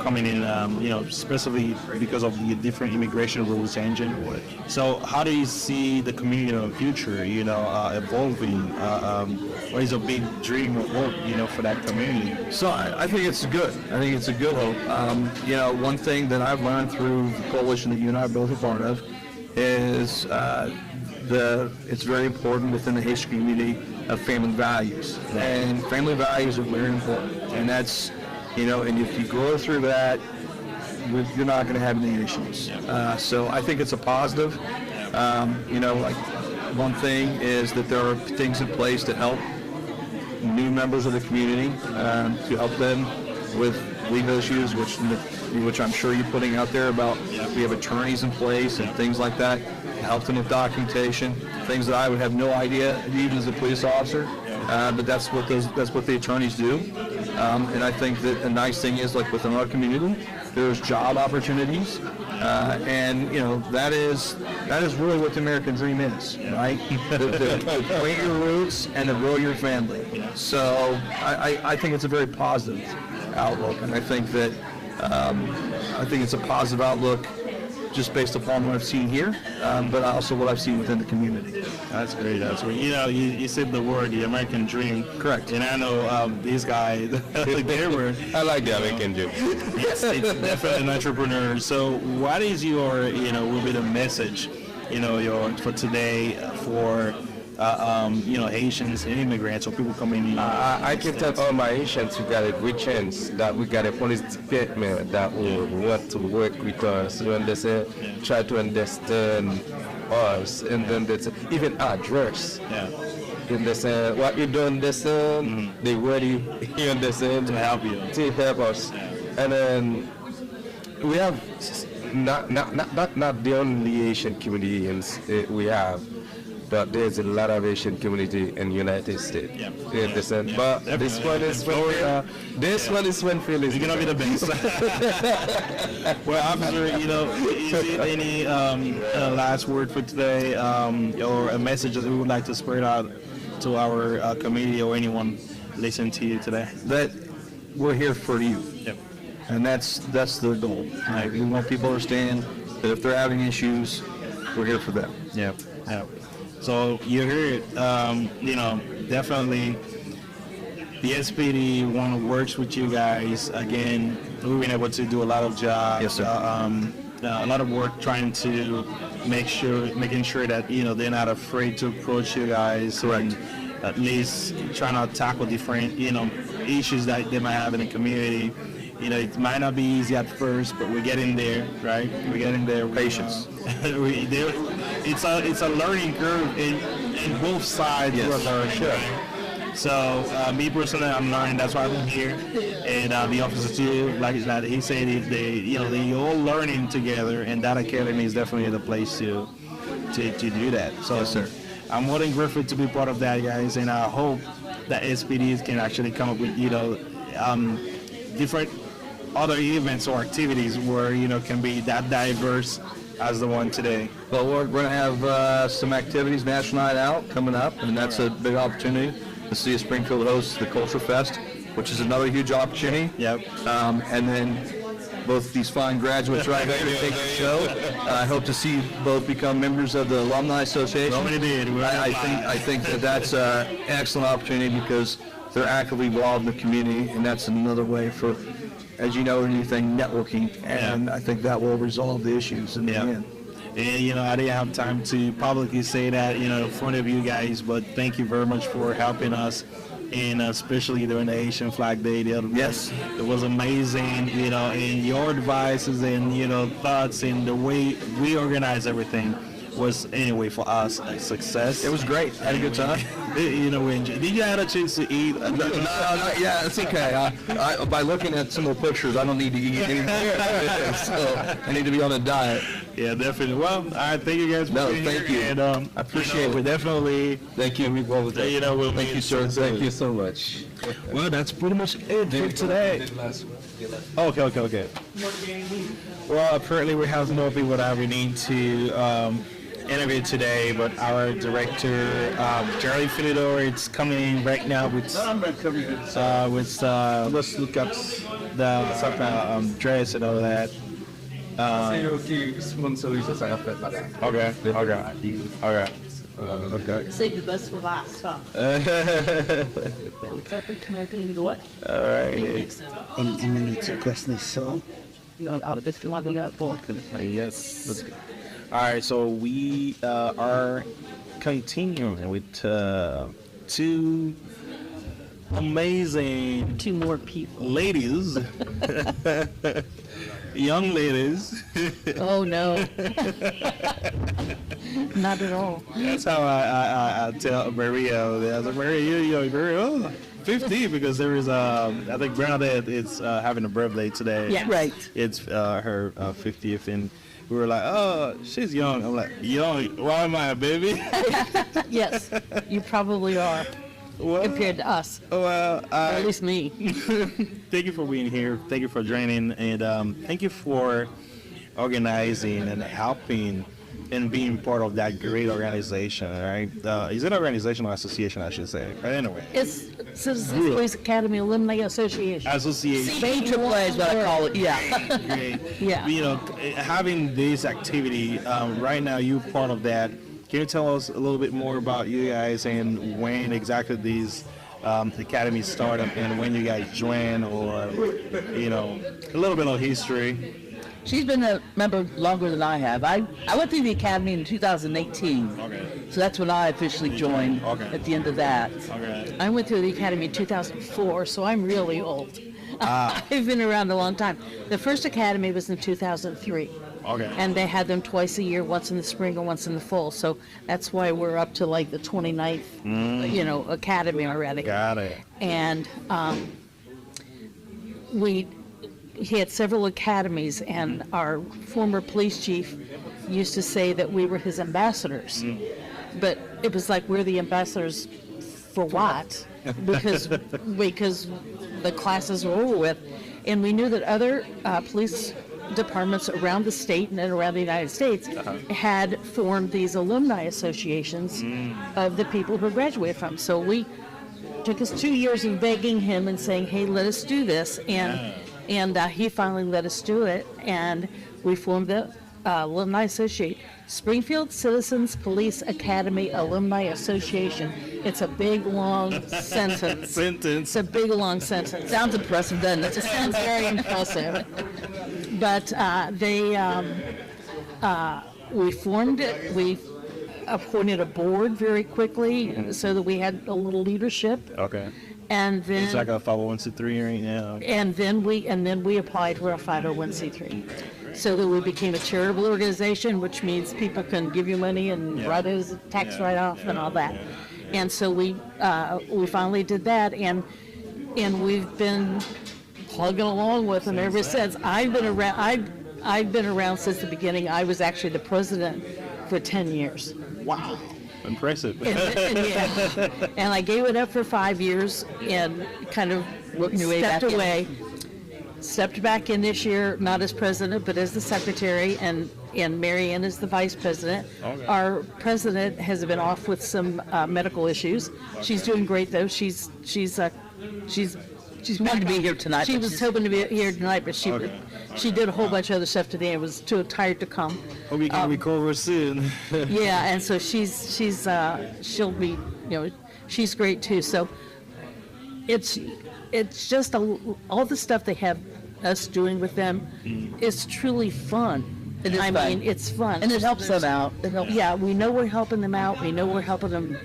Speaker 11: coming in, especially because of the different immigration rules changing. So how do you see the community in the future, evolving? What is a big dream of work, for that community?
Speaker 14: So I think it's good. I think it's a good hope. One thing that I've learned through the coalition that you and I both are part of is it's very important within the Haitian community of family values. And family values are very important. And that's, and if you go through that, you're not going to have any issues. So I think it's a positive. Like one thing is that there are things in place to help new members of the community, to help them with legal issues, which I'm sure you're putting out there about. We have attorneys in place and things like that to help them with documentation, things that I would have no idea, even as a police officer. But that's what the attorneys do. And I think that a nice thing is, like within our community, there's job opportunities, and that is really what the American dream is, right? To plant your roots and to grow your family. So I think it's a very positive outlook, and I think that it's a positive outlook just based upon what I've seen here, but also what I've seen within the community.
Speaker 11: That's great. That's great. You said the word, the American dream.
Speaker 14: Correct.
Speaker 11: And I know these guys, their word.
Speaker 13: I like the American dream.
Speaker 11: Yes, it's definitely an entrepreneur. So what is your, will be the message, for today for, Haitians and immigrants or people coming in?
Speaker 13: I can tell all my Haitians we got a great chance that we got a police department that will want to work with us, you understand? Try to understand us, and then that's even our dress. You understand? What you don't understand, they ready, you understand?
Speaker 11: To help you.
Speaker 13: To help us. And then we have not the only Asian communities we have, but there's a lot of Asian community in the United States. You understand? But this one is Florida. This one is Springfield.
Speaker 11: It's gonna be the best. Well, officer, is there any last word for today, or a message that we would like to spread out to our community or anyone listening to you today?
Speaker 14: That we're here for you. And that's the goal. Right? We want people to understand that if they're having issues, we're here for them.
Speaker 11: Yeah. So you heard, definitely the SPD works with you guys. Again, we've been able to do a lot of jobs.
Speaker 14: Yes, sir.
Speaker 11: A lot of work trying to making sure that, they're not afraid to approach you guys.
Speaker 14: Correct.
Speaker 11: And at least trying to tackle different, issues that they might have in the community. It might not be easy at first, but we're getting there, right? We're getting there.
Speaker 14: Patience.
Speaker 11: It's a learning curve in both sides of our show. So me personally, I'm learning. That's why I'm here, and the officers too. Like he said, they all learning together, and that academy is definitely the place to do that. So
Speaker 14: yes, sir.
Speaker 11: I'm more than grateful to be part of that, guys, and I hope that SPDs can actually come up with different other events or activities where can be that diverse as the one today.
Speaker 14: Well, we're going to have some activities, National Night Out coming up, and that's a big opportunity. The City of Springfield hosts the Culture Fest, which is another huge opportunity. And then both these fine graduates right here to take the show. I hope to see both become members of the Alumni Association. I think that's an excellent opportunity because they're actively involved in the community, and that's another way for, as you know, anything networking, and I think that will resolve the issues in the end.
Speaker 11: And, I didn't have time to publicly say that, in front of you guys, but thank you very much for helping us. And especially during the Asian Flag Day the other day. It was amazing, and your advices and, thoughts and the way we organize everything was, anyway, for us, a success.
Speaker 14: It was great. I had a good time.
Speaker 11: Did you have a chance to eat?
Speaker 14: No, yeah, it's okay. By looking at some of the pictures, I don't need to eat anymore. So I need to be on a diet.
Speaker 11: Yeah, definitely. Well, all right, thank you guys for being
Speaker 14: thank
Speaker 11: here.
Speaker 14: you.
Speaker 11: And,
Speaker 14: I appreciate it.
Speaker 11: We definitely.
Speaker 14: Thank you.
Speaker 11: We'll
Speaker 14: thank you, sir. Thank you so much.
Speaker 11: Well, that's pretty much it for today. Okay. Well, apparently we have more people that we need to interview today, but our director, Jerry Filidor, is coming in right now with let's look up the dress and all that. Okay.
Speaker 4: Save the best for last, huh?
Speaker 11: All right.
Speaker 5: And then it's a question so.
Speaker 11: Yes. Let's go. All right, so we are continuing with two amazing
Speaker 4: more people,
Speaker 11: ladies, young ladies.
Speaker 4: Oh no, not at all.
Speaker 11: That's how I tell Maria. I was like, Maria, you're very 50 because there is I think Bernadette is having a birthday today.
Speaker 4: Yeah, right.
Speaker 11: It's her 50th, and we were like, oh, she's young. I'm like, young? Why am I a baby?
Speaker 4: Yes, you probably are. Compared to us.
Speaker 11: Well,
Speaker 4: or at least me.
Speaker 11: Thank you for being here. Thank you for joining, and thank you for organizing and helping and being part of that great organization, right? Is it an organization or association, I should say? But anyway.
Speaker 4: It's Citizens Police Academy Alumni Association.
Speaker 11: Association.
Speaker 3: AAA is what I call it, yeah.
Speaker 11: Great.
Speaker 4: Yeah.
Speaker 11: Having this activity, right now you're part of that. Can you tell us a little bit more about you guys and when exactly these academies started and when you guys joined, or, a little bit of history?
Speaker 3: She's been a member longer than I have. I went through the academy in 2018.
Speaker 11: Okay.
Speaker 3: So that's when I officially joined at the end of that.
Speaker 11: Okay.
Speaker 4: I went through the academy in 2004, so I'm really old. I've been around a long time. The first academy was in 2003.
Speaker 11: Okay.
Speaker 4: And they had them twice a year, once in the spring and once in the fall. So that's why we're up to like the 29th, academy already.
Speaker 11: Got it.
Speaker 4: And he had several academies, and our former police chief used to say that we were his ambassadors. But it was like, we're the ambassadors for what? Because the classes were over with. And we knew that other police departments around the state and around the United States had formed these alumni associations of the people who graduated from. So we took us 2 years of begging him and saying, hey, let us do this. And he finally let us do it, and we formed the Alumni Association, Springfield Citizens Police Academy Alumni Association. It's a big, long sentence. It's a big, long sentence.
Speaker 3: Sounds impressive, doesn't it?
Speaker 4: It sounds very impressive. But we formed it. We appointed a board very quickly so that we had a little leadership.
Speaker 11: Okay.
Speaker 4: And then
Speaker 11: it's like a 501c3 right now.
Speaker 4: And then we applied for a 501c3, so that we became a charitable organization, which means people can give you money and write it as a tax write-off and all that. And so we finally did that, and we've been plugging along with them ever since. I've been around since the beginning. I was actually the president for 10 years.
Speaker 11: Wow. Impressive.
Speaker 4: And I gave it up for 5 years and kind of stepped back in this year, not as president, but as the secretary, and Mary Ann is the vice president.
Speaker 11: Okay.
Speaker 4: Our president has been off with some medical issues. She's doing great though. She's
Speaker 3: wanted to be here tonight.
Speaker 4: She was hoping to be here tonight, but she did a whole bunch of other stuff today and was too tired to come.
Speaker 11: Hope you can recover soon.
Speaker 4: Yeah, and so she'll be, she's great too. So it's just all the stuff they have us doing with them is truly fun. I
Speaker 3: fun.
Speaker 4: mean, it's fun.
Speaker 3: And it helps them out. It helps.
Speaker 4: Yeah, we know we're helping them out. We know we're helping them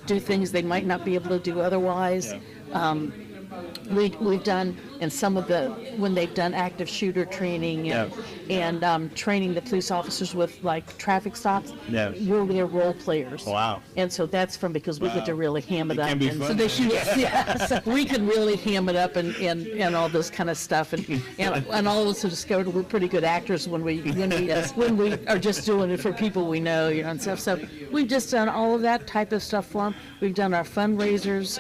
Speaker 4: do things they might not be able to do otherwise. We've done, and some of the, when they've done active shooter training and training the police officers with like traffic stops, we're their role players.
Speaker 11: Wow.
Speaker 4: And so that's fun because we get to really ham it up.
Speaker 11: can be
Speaker 4: And
Speaker 11: fun.
Speaker 4: so they shoot, so we can really ham it up and all this kind of stuff. And all of us have discovered we're pretty good actors when we are just doing it for people we know, and stuff. So we've just done all of that type of stuff for them. We've done our fundraisers.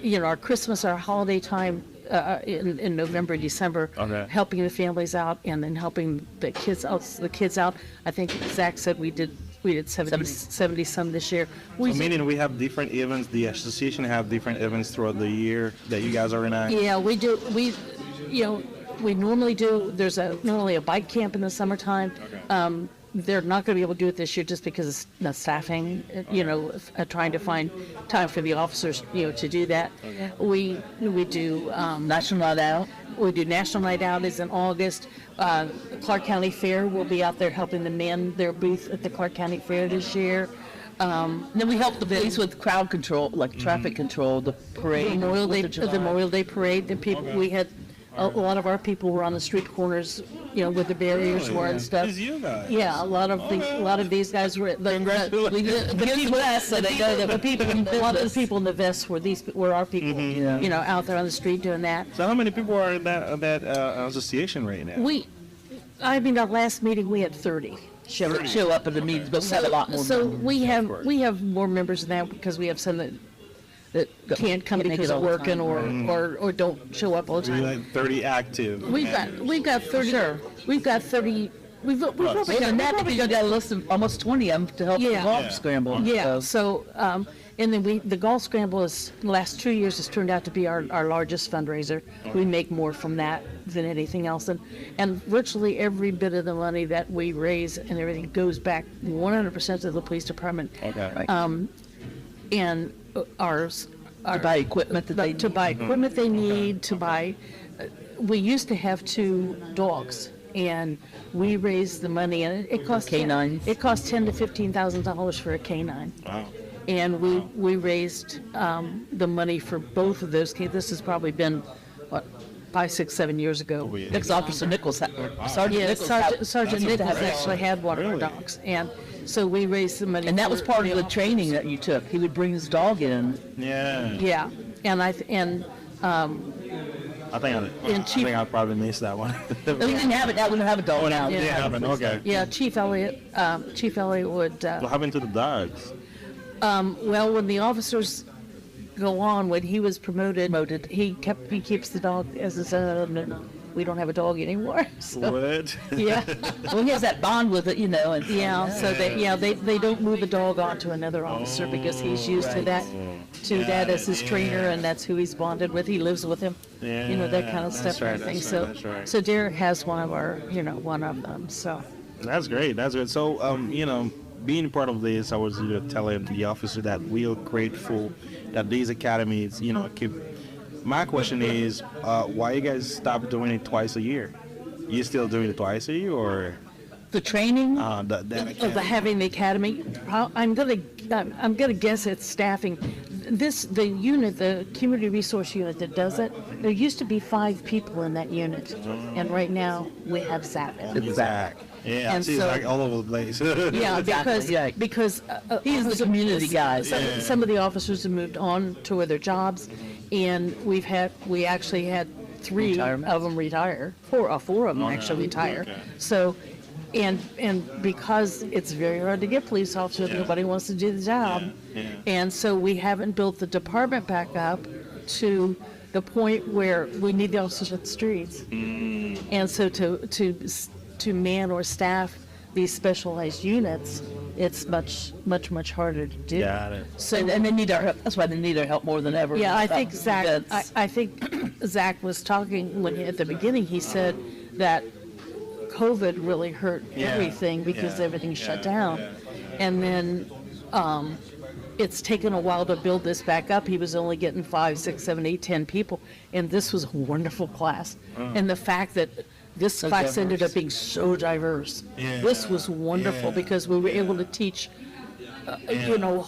Speaker 4: Our Christmas, our holiday time in November, December, helping the families out and then helping the kids out. I think Zach said we did 70 some this year.
Speaker 11: Meaning we have different events, the association have different events throughout the year that you guys organize?
Speaker 4: Yeah, we do. We normally do, there's normally a bike camp in the summertime. They're not going to be able to do it this year just because of the staffing, trying to find time for the officers, to do that. We do
Speaker 3: National Night Out.
Speaker 4: We do National Night Out is in August. Clark County Fair will be out there helping the men their booth at the Clark County Fair this year.
Speaker 3: Then we help the police with crowd control, like traffic control, the parade.
Speaker 4: The Memorial Day parade. The people we had. A lot of our people were on the street corners, with the barriers were and stuff.
Speaker 11: It's you guys.
Speaker 4: Yeah, a lot of these guys were. The people in the vests were our people. Out there on the street doing that.
Speaker 11: So how many people are in that association right now?
Speaker 4: Our last meeting we had 30.
Speaker 3: Show up at the meetings, but we have a lot more.
Speaker 4: So we have more members than that because we have some that can't come because they're working or don't show up all the time.
Speaker 11: Like 30 active.
Speaker 4: We've got 30. Sure. We've got 30. We've probably got that because
Speaker 3: you got a list of almost 20 of them to help the golf scramble.
Speaker 4: Yeah. So and then the golf scramble the last 2 years has turned out to be our largest fundraiser. We make more from that than anything else, and virtually every bit of the money that we raise and everything goes back 100% to the police department.
Speaker 11: Okay.
Speaker 4: And
Speaker 3: to buy equipment
Speaker 4: they need, to buy. We used to have 2 dogs, and we raised the money, and it cost
Speaker 3: canines.
Speaker 4: It cost $10,000 to $15,000 for a canine.
Speaker 11: Wow.
Speaker 4: And we raised the money for both of those. This has probably been 5, 6, 7 years ago.
Speaker 3: Next Officer Nichols,
Speaker 4: Sergeant Nichols actually had one of our dogs, and so we raised the money.
Speaker 3: And that was part of the training that you took. He would bring his dog in.
Speaker 11: Yeah.
Speaker 4: Yeah,
Speaker 11: I think I probably missed that one.
Speaker 3: We didn't have it. Now we don't have a dog now.
Speaker 11: Okay.
Speaker 4: Yeah, Chief Elliott would.
Speaker 11: What happened to the dogs?
Speaker 4: Well, when the officers go on, when he was promoted, he keeps the dog as his own, and we don't have a dog anymore. So,
Speaker 11: What?
Speaker 4: yeah.
Speaker 3: Well, he has that bond with it, and
Speaker 4: So they don't move the dog on to another officer because he's used to that as his trainer, and that's who he's bonded with. He lives with him, that kind of stuff.
Speaker 11: Right,
Speaker 4: and things.
Speaker 11: that's right.
Speaker 4: So Derek has one of them. So
Speaker 11: That's great. So, being part of this, I was telling the officer that we are grateful that these academies, keep. My question is, why you guys stop doing it twice a year? You still doing it twice a year, or
Speaker 3: the training?
Speaker 4: Having the academy. I'm gonna guess it's staffing. The unit, the community resource unit that does it, there used to be 5 people in that unit, and right now we have 7.
Speaker 11: Zach. Yeah,
Speaker 4: and
Speaker 11: she's
Speaker 4: so,
Speaker 11: like all over the place.
Speaker 4: Yeah, because
Speaker 3: he's the community guy.
Speaker 4: Some of the officers have moved on to other jobs, and we actually had 3 of them retire. 4 of them actually retire.
Speaker 11: Okay.
Speaker 4: So, and because it's very hard to get police officers, nobody wants to do the job, and so we haven't built the department back up to the point where we need the officers at the streets, and so to man or staff these specialized units, it's much harder to do.
Speaker 11: Got it.
Speaker 3: So and they need our help. That's why they need our help more than ever.
Speaker 4: Yeah, I think Zach was talking at the beginning. He said that COVID really hurt everything because everything shut down, and then it's taken a while to build this back up. He was only getting 5, 6, 7, 8, 10 people, and this was a wonderful class. And the fact that this class ended up being so diverse. This was wonderful because we were able to teach, you know,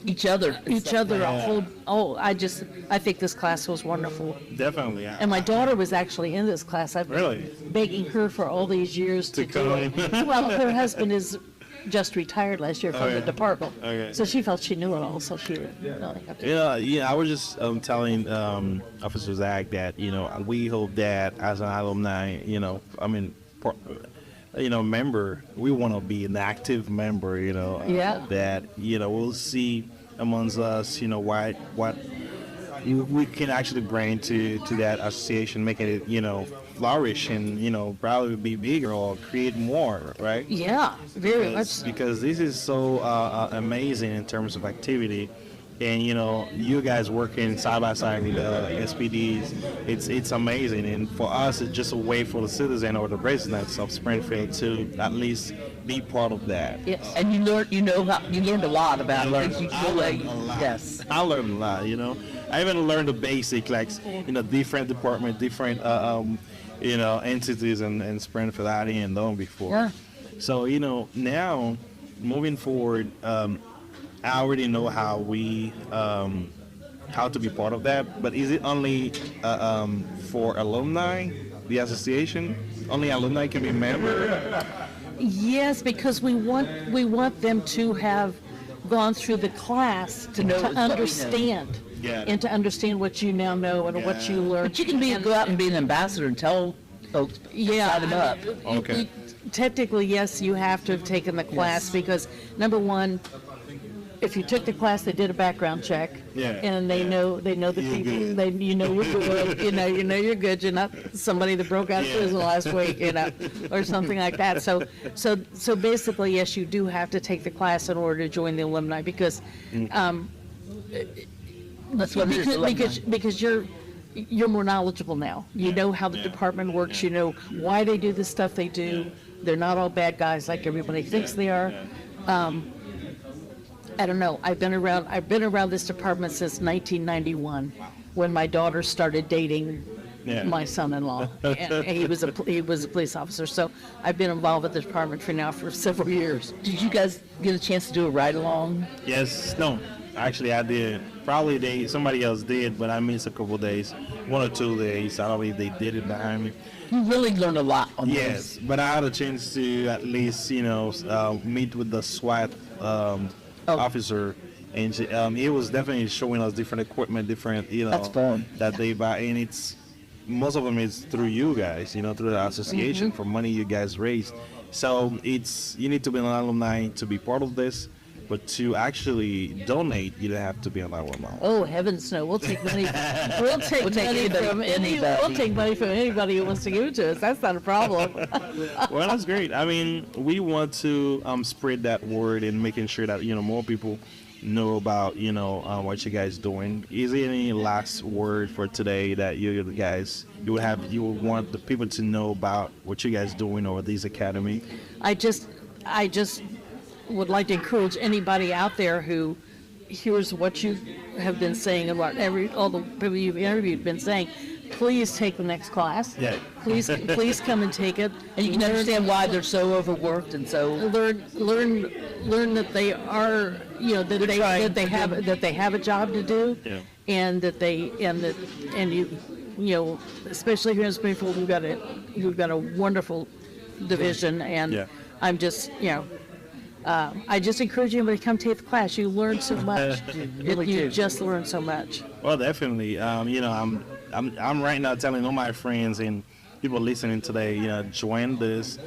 Speaker 4: each other a whole. Oh, I think this class was wonderful.
Speaker 11: Definitely.
Speaker 4: And my daughter was actually in this class. I've been begging her for all these years to do it. Well, her husband is just retired last year from the department, so she felt she knew it all. So she really had to.
Speaker 11: Yeah. I was just telling Officer Zach that we hope that as an alumni, member, we want to be an active member. That we'll see amongst us, what we can actually bring to that association, making it flourish and probably be bigger or create more, right?
Speaker 4: Yeah, very much.
Speaker 11: Because this is so amazing in terms of activity, and you guys working side by side with SPDs, it's amazing. And for us, it's just a way for the citizen or the residents of Springfield to at least be part of that.
Speaker 3: Yes, and you learned a lot about it.
Speaker 11: I learned a lot.
Speaker 3: Yes,
Speaker 11: I learned a lot. I even learned the basic, like different department, different entities in Springfield I didn't know before.
Speaker 4: Yeah.
Speaker 11: So now moving forward, I already know how to be part of that. But is it only for alumni, the association? Only alumni can be a member?
Speaker 4: Yes, because we want them to have gone through the class to understand.
Speaker 11: Yeah.
Speaker 4: And to understand what you now know and what you learned.
Speaker 3: but you can go out and be an ambassador and tell folks, sign them up.
Speaker 11: Okay.
Speaker 4: Technically, yes, you have to have taken the class because number one, if you took the class, they did a background check, and they know the people. You're good. You know you're good. You're not somebody that broke out of prison last week, or something like that. So basically, yes, you do have to take the class in order to join the alumni because.
Speaker 3: That's what it is,
Speaker 4: because you're more knowledgeable now. You know how the department works. You know why they do the stuff they do. They're not all bad guys like everybody thinks they are. I don't know. I've been around this department since 1991, when my daughter started dating my son-in-law. And he was a police officer. So I've been involved with the department for several years.
Speaker 3: Did you guys get a chance to do a ride-along?
Speaker 11: Yes. No. Actually, I did. Probably somebody else did, but I missed a couple of days, 1 or 2 days. I don't believe they did it behind me.
Speaker 3: You really learned a lot on this.
Speaker 11: Yes, but I had a chance to at least, meet with the SWAT officer, and it was definitely showing us different equipment, different,
Speaker 3: That's fun.
Speaker 11: that they buy, and most of them is through you guys, through the association for money you guys raise. So you need to be an alumni to be part of this. But to actually donate, you don't have to be an alumni.
Speaker 4: Oh, heavens no! We'll take money. We'll take money from anybody. We'll take money from anybody who wants to give it to us. That's not a problem.
Speaker 11: Well, that's great. I mean, we want to spread that word and making sure that more people know about what you guys doing. Is there any last word for today that you would want the people to know about what you guys doing or this academy?
Speaker 4: I just would like to encourage anybody out there who hears what you have been saying about all the people you've interviewed been saying. Please take the next class.
Speaker 11: Yeah.
Speaker 4: Please come and take it,
Speaker 3: and you can understand why they're so overworked and so
Speaker 4: learn that they are that they have a job to do, and you especially here in Springfield we've got a wonderful division, and I'm just I just encourage you to come take the class. You learn so much. You just learn so much.
Speaker 11: Well, definitely. I'm right now telling all my friends and people listening today, join this,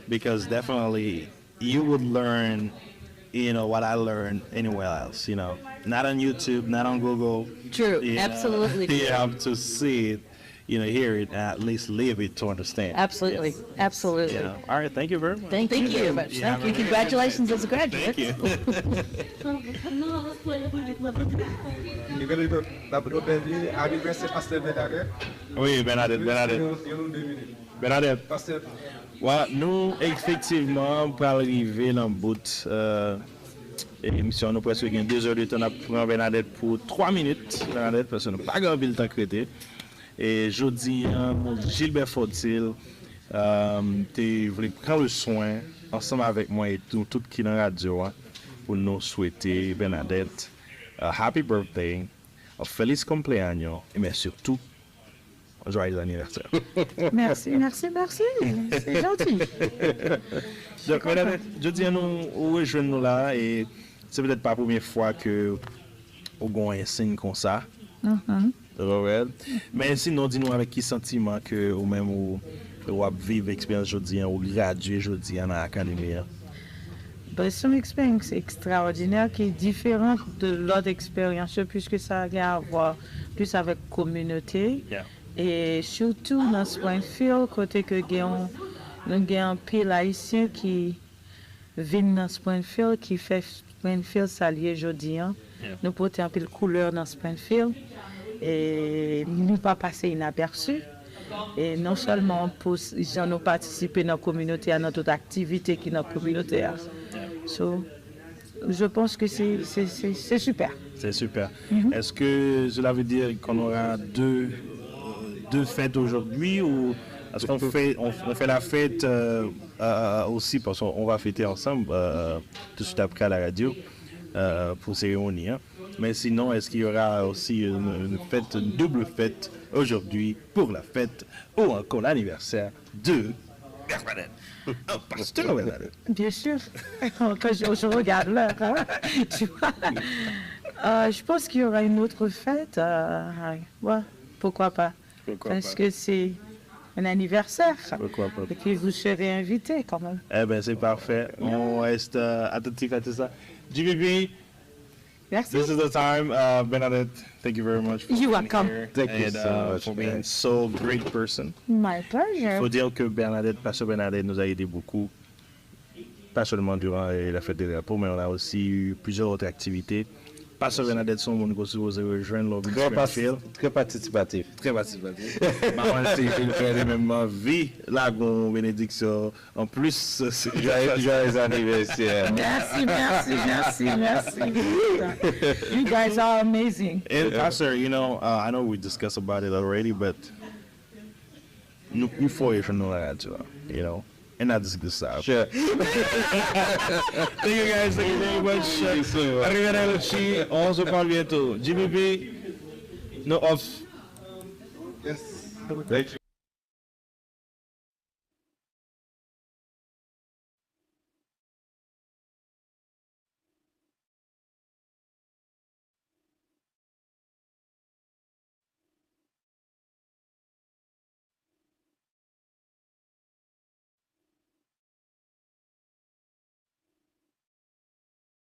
Speaker 11: because definitely you would learn, what I learned anywhere else. Not on YouTube, not on Google.
Speaker 4: True, absolutely.
Speaker 11: You have to see it. Hear it, and at least live it to understand.
Speaker 4: Absolutely,
Speaker 11: yes.
Speaker 4: Absolutely.
Speaker 11: All right, thank you very much.
Speaker 4: Thank you very much. Thank you. Congratulations as a graduate.
Speaker 11: Thank you. Oui, Bernadette. Ouais, nous, effectivement, pour arriver dans le bout émission, nous presque 2 heures de temps pour Bernadette pour 3 minutes, Bernadette, parce que nous n'avons pas grand-ville temps créé. Et jeudi, Gilbert Fortil,
Speaker 7: Tu voulais prendre le soin, ensemble avec moi et tout qui est dans la radio, hein, pour nous souhaiter, Bernadette, happy birthday, un feliz cumpleaños, mais surtout, un joyeux anniversaire.
Speaker 9: Merci. C'est gentil.
Speaker 7: Donc, Bernadette, je dis à nous, rejoindre nous là, et c'est peut-être pas la première fois que on a un signe comme ça. Mais sinon, dis-nous avec qui sentiment que ou même ou vivre l'expérience aujourd'hui, ou graduer aujourd'hui dans l'académie.
Speaker 9: C'est une expérience extraordinaire qui est différente de l'autre expérience, puisque ça a à voir plus avec la communauté.
Speaker 7: Yeah.
Speaker 9: Et surtout dans Springfield, côté que nous avons un pile haïtien qui vit dans Springfield, qui fait Springfield s'allier aujourd'hui. Nous portons un peu de couleur dans Springfield et nous pas passer inaperçu. Et non seulement pour nous participer dans la communauté, à notre activité qui est dans la communauté. So, je pense que c'est super.
Speaker 7: C'est super. Est-ce que cela veut dire qu'on aura deux fêtes aujourd'hui ou est-ce qu'on fait la fête aussi parce qu'on va fêter ensemble tout de suite après à la radio pour cérémonie. Hein? Mais sinon, est-ce qu'il y aura aussi une double fête aujourd'hui pour la fête ou encore l'anniversaire de Bernadette? Oh, pasteur Bernadette.
Speaker 9: Bien sûr. Quand je regarde l'heure, hein, tu vois. Je pense qu'il y aura une autre fête. Ouais, pourquoi pas? Parce que c'est un anniversaire.
Speaker 7: Pourquoi pas?
Speaker 9: Et que vous serez invité quand même.
Speaker 7: Eh bien, c'est parfait. On reste attentif à tout ça. GBB,
Speaker 9: merci.
Speaker 7: This is the time. Bernadette, thank you very much for
Speaker 9: You're welcome.
Speaker 7: here.
Speaker 13: Thank you
Speaker 7: and,
Speaker 13: so much,
Speaker 7: for being so great person.
Speaker 9: My
Speaker 7: Il
Speaker 9: pleasure.
Speaker 7: faut dire que Pasteur Bernadette nous a aidé beaucoup, pas seulement durant la fête des drapeaux, mais on a aussi eu plusieurs autres activités. Pasteur Bernadette, son monde que vous avez rejoindre lors du Springfield.
Speaker 13: Très participatif.
Speaker 7: Très participatif. Maman, c'est une frère même vie, là, une bénédiction. En plus, c'est
Speaker 13: Joyeux anniversaire.
Speaker 9: Merci. You guys are amazing.
Speaker 7: And Pastor, I know we discussed about it already, but il faut échanger la radio, and that's good stuff.
Speaker 13: Sure.
Speaker 7: Thank you guys, thank you very much. Arrivederci, on se parle bientôt. GBB, no off.
Speaker 13: Yes. Thank you.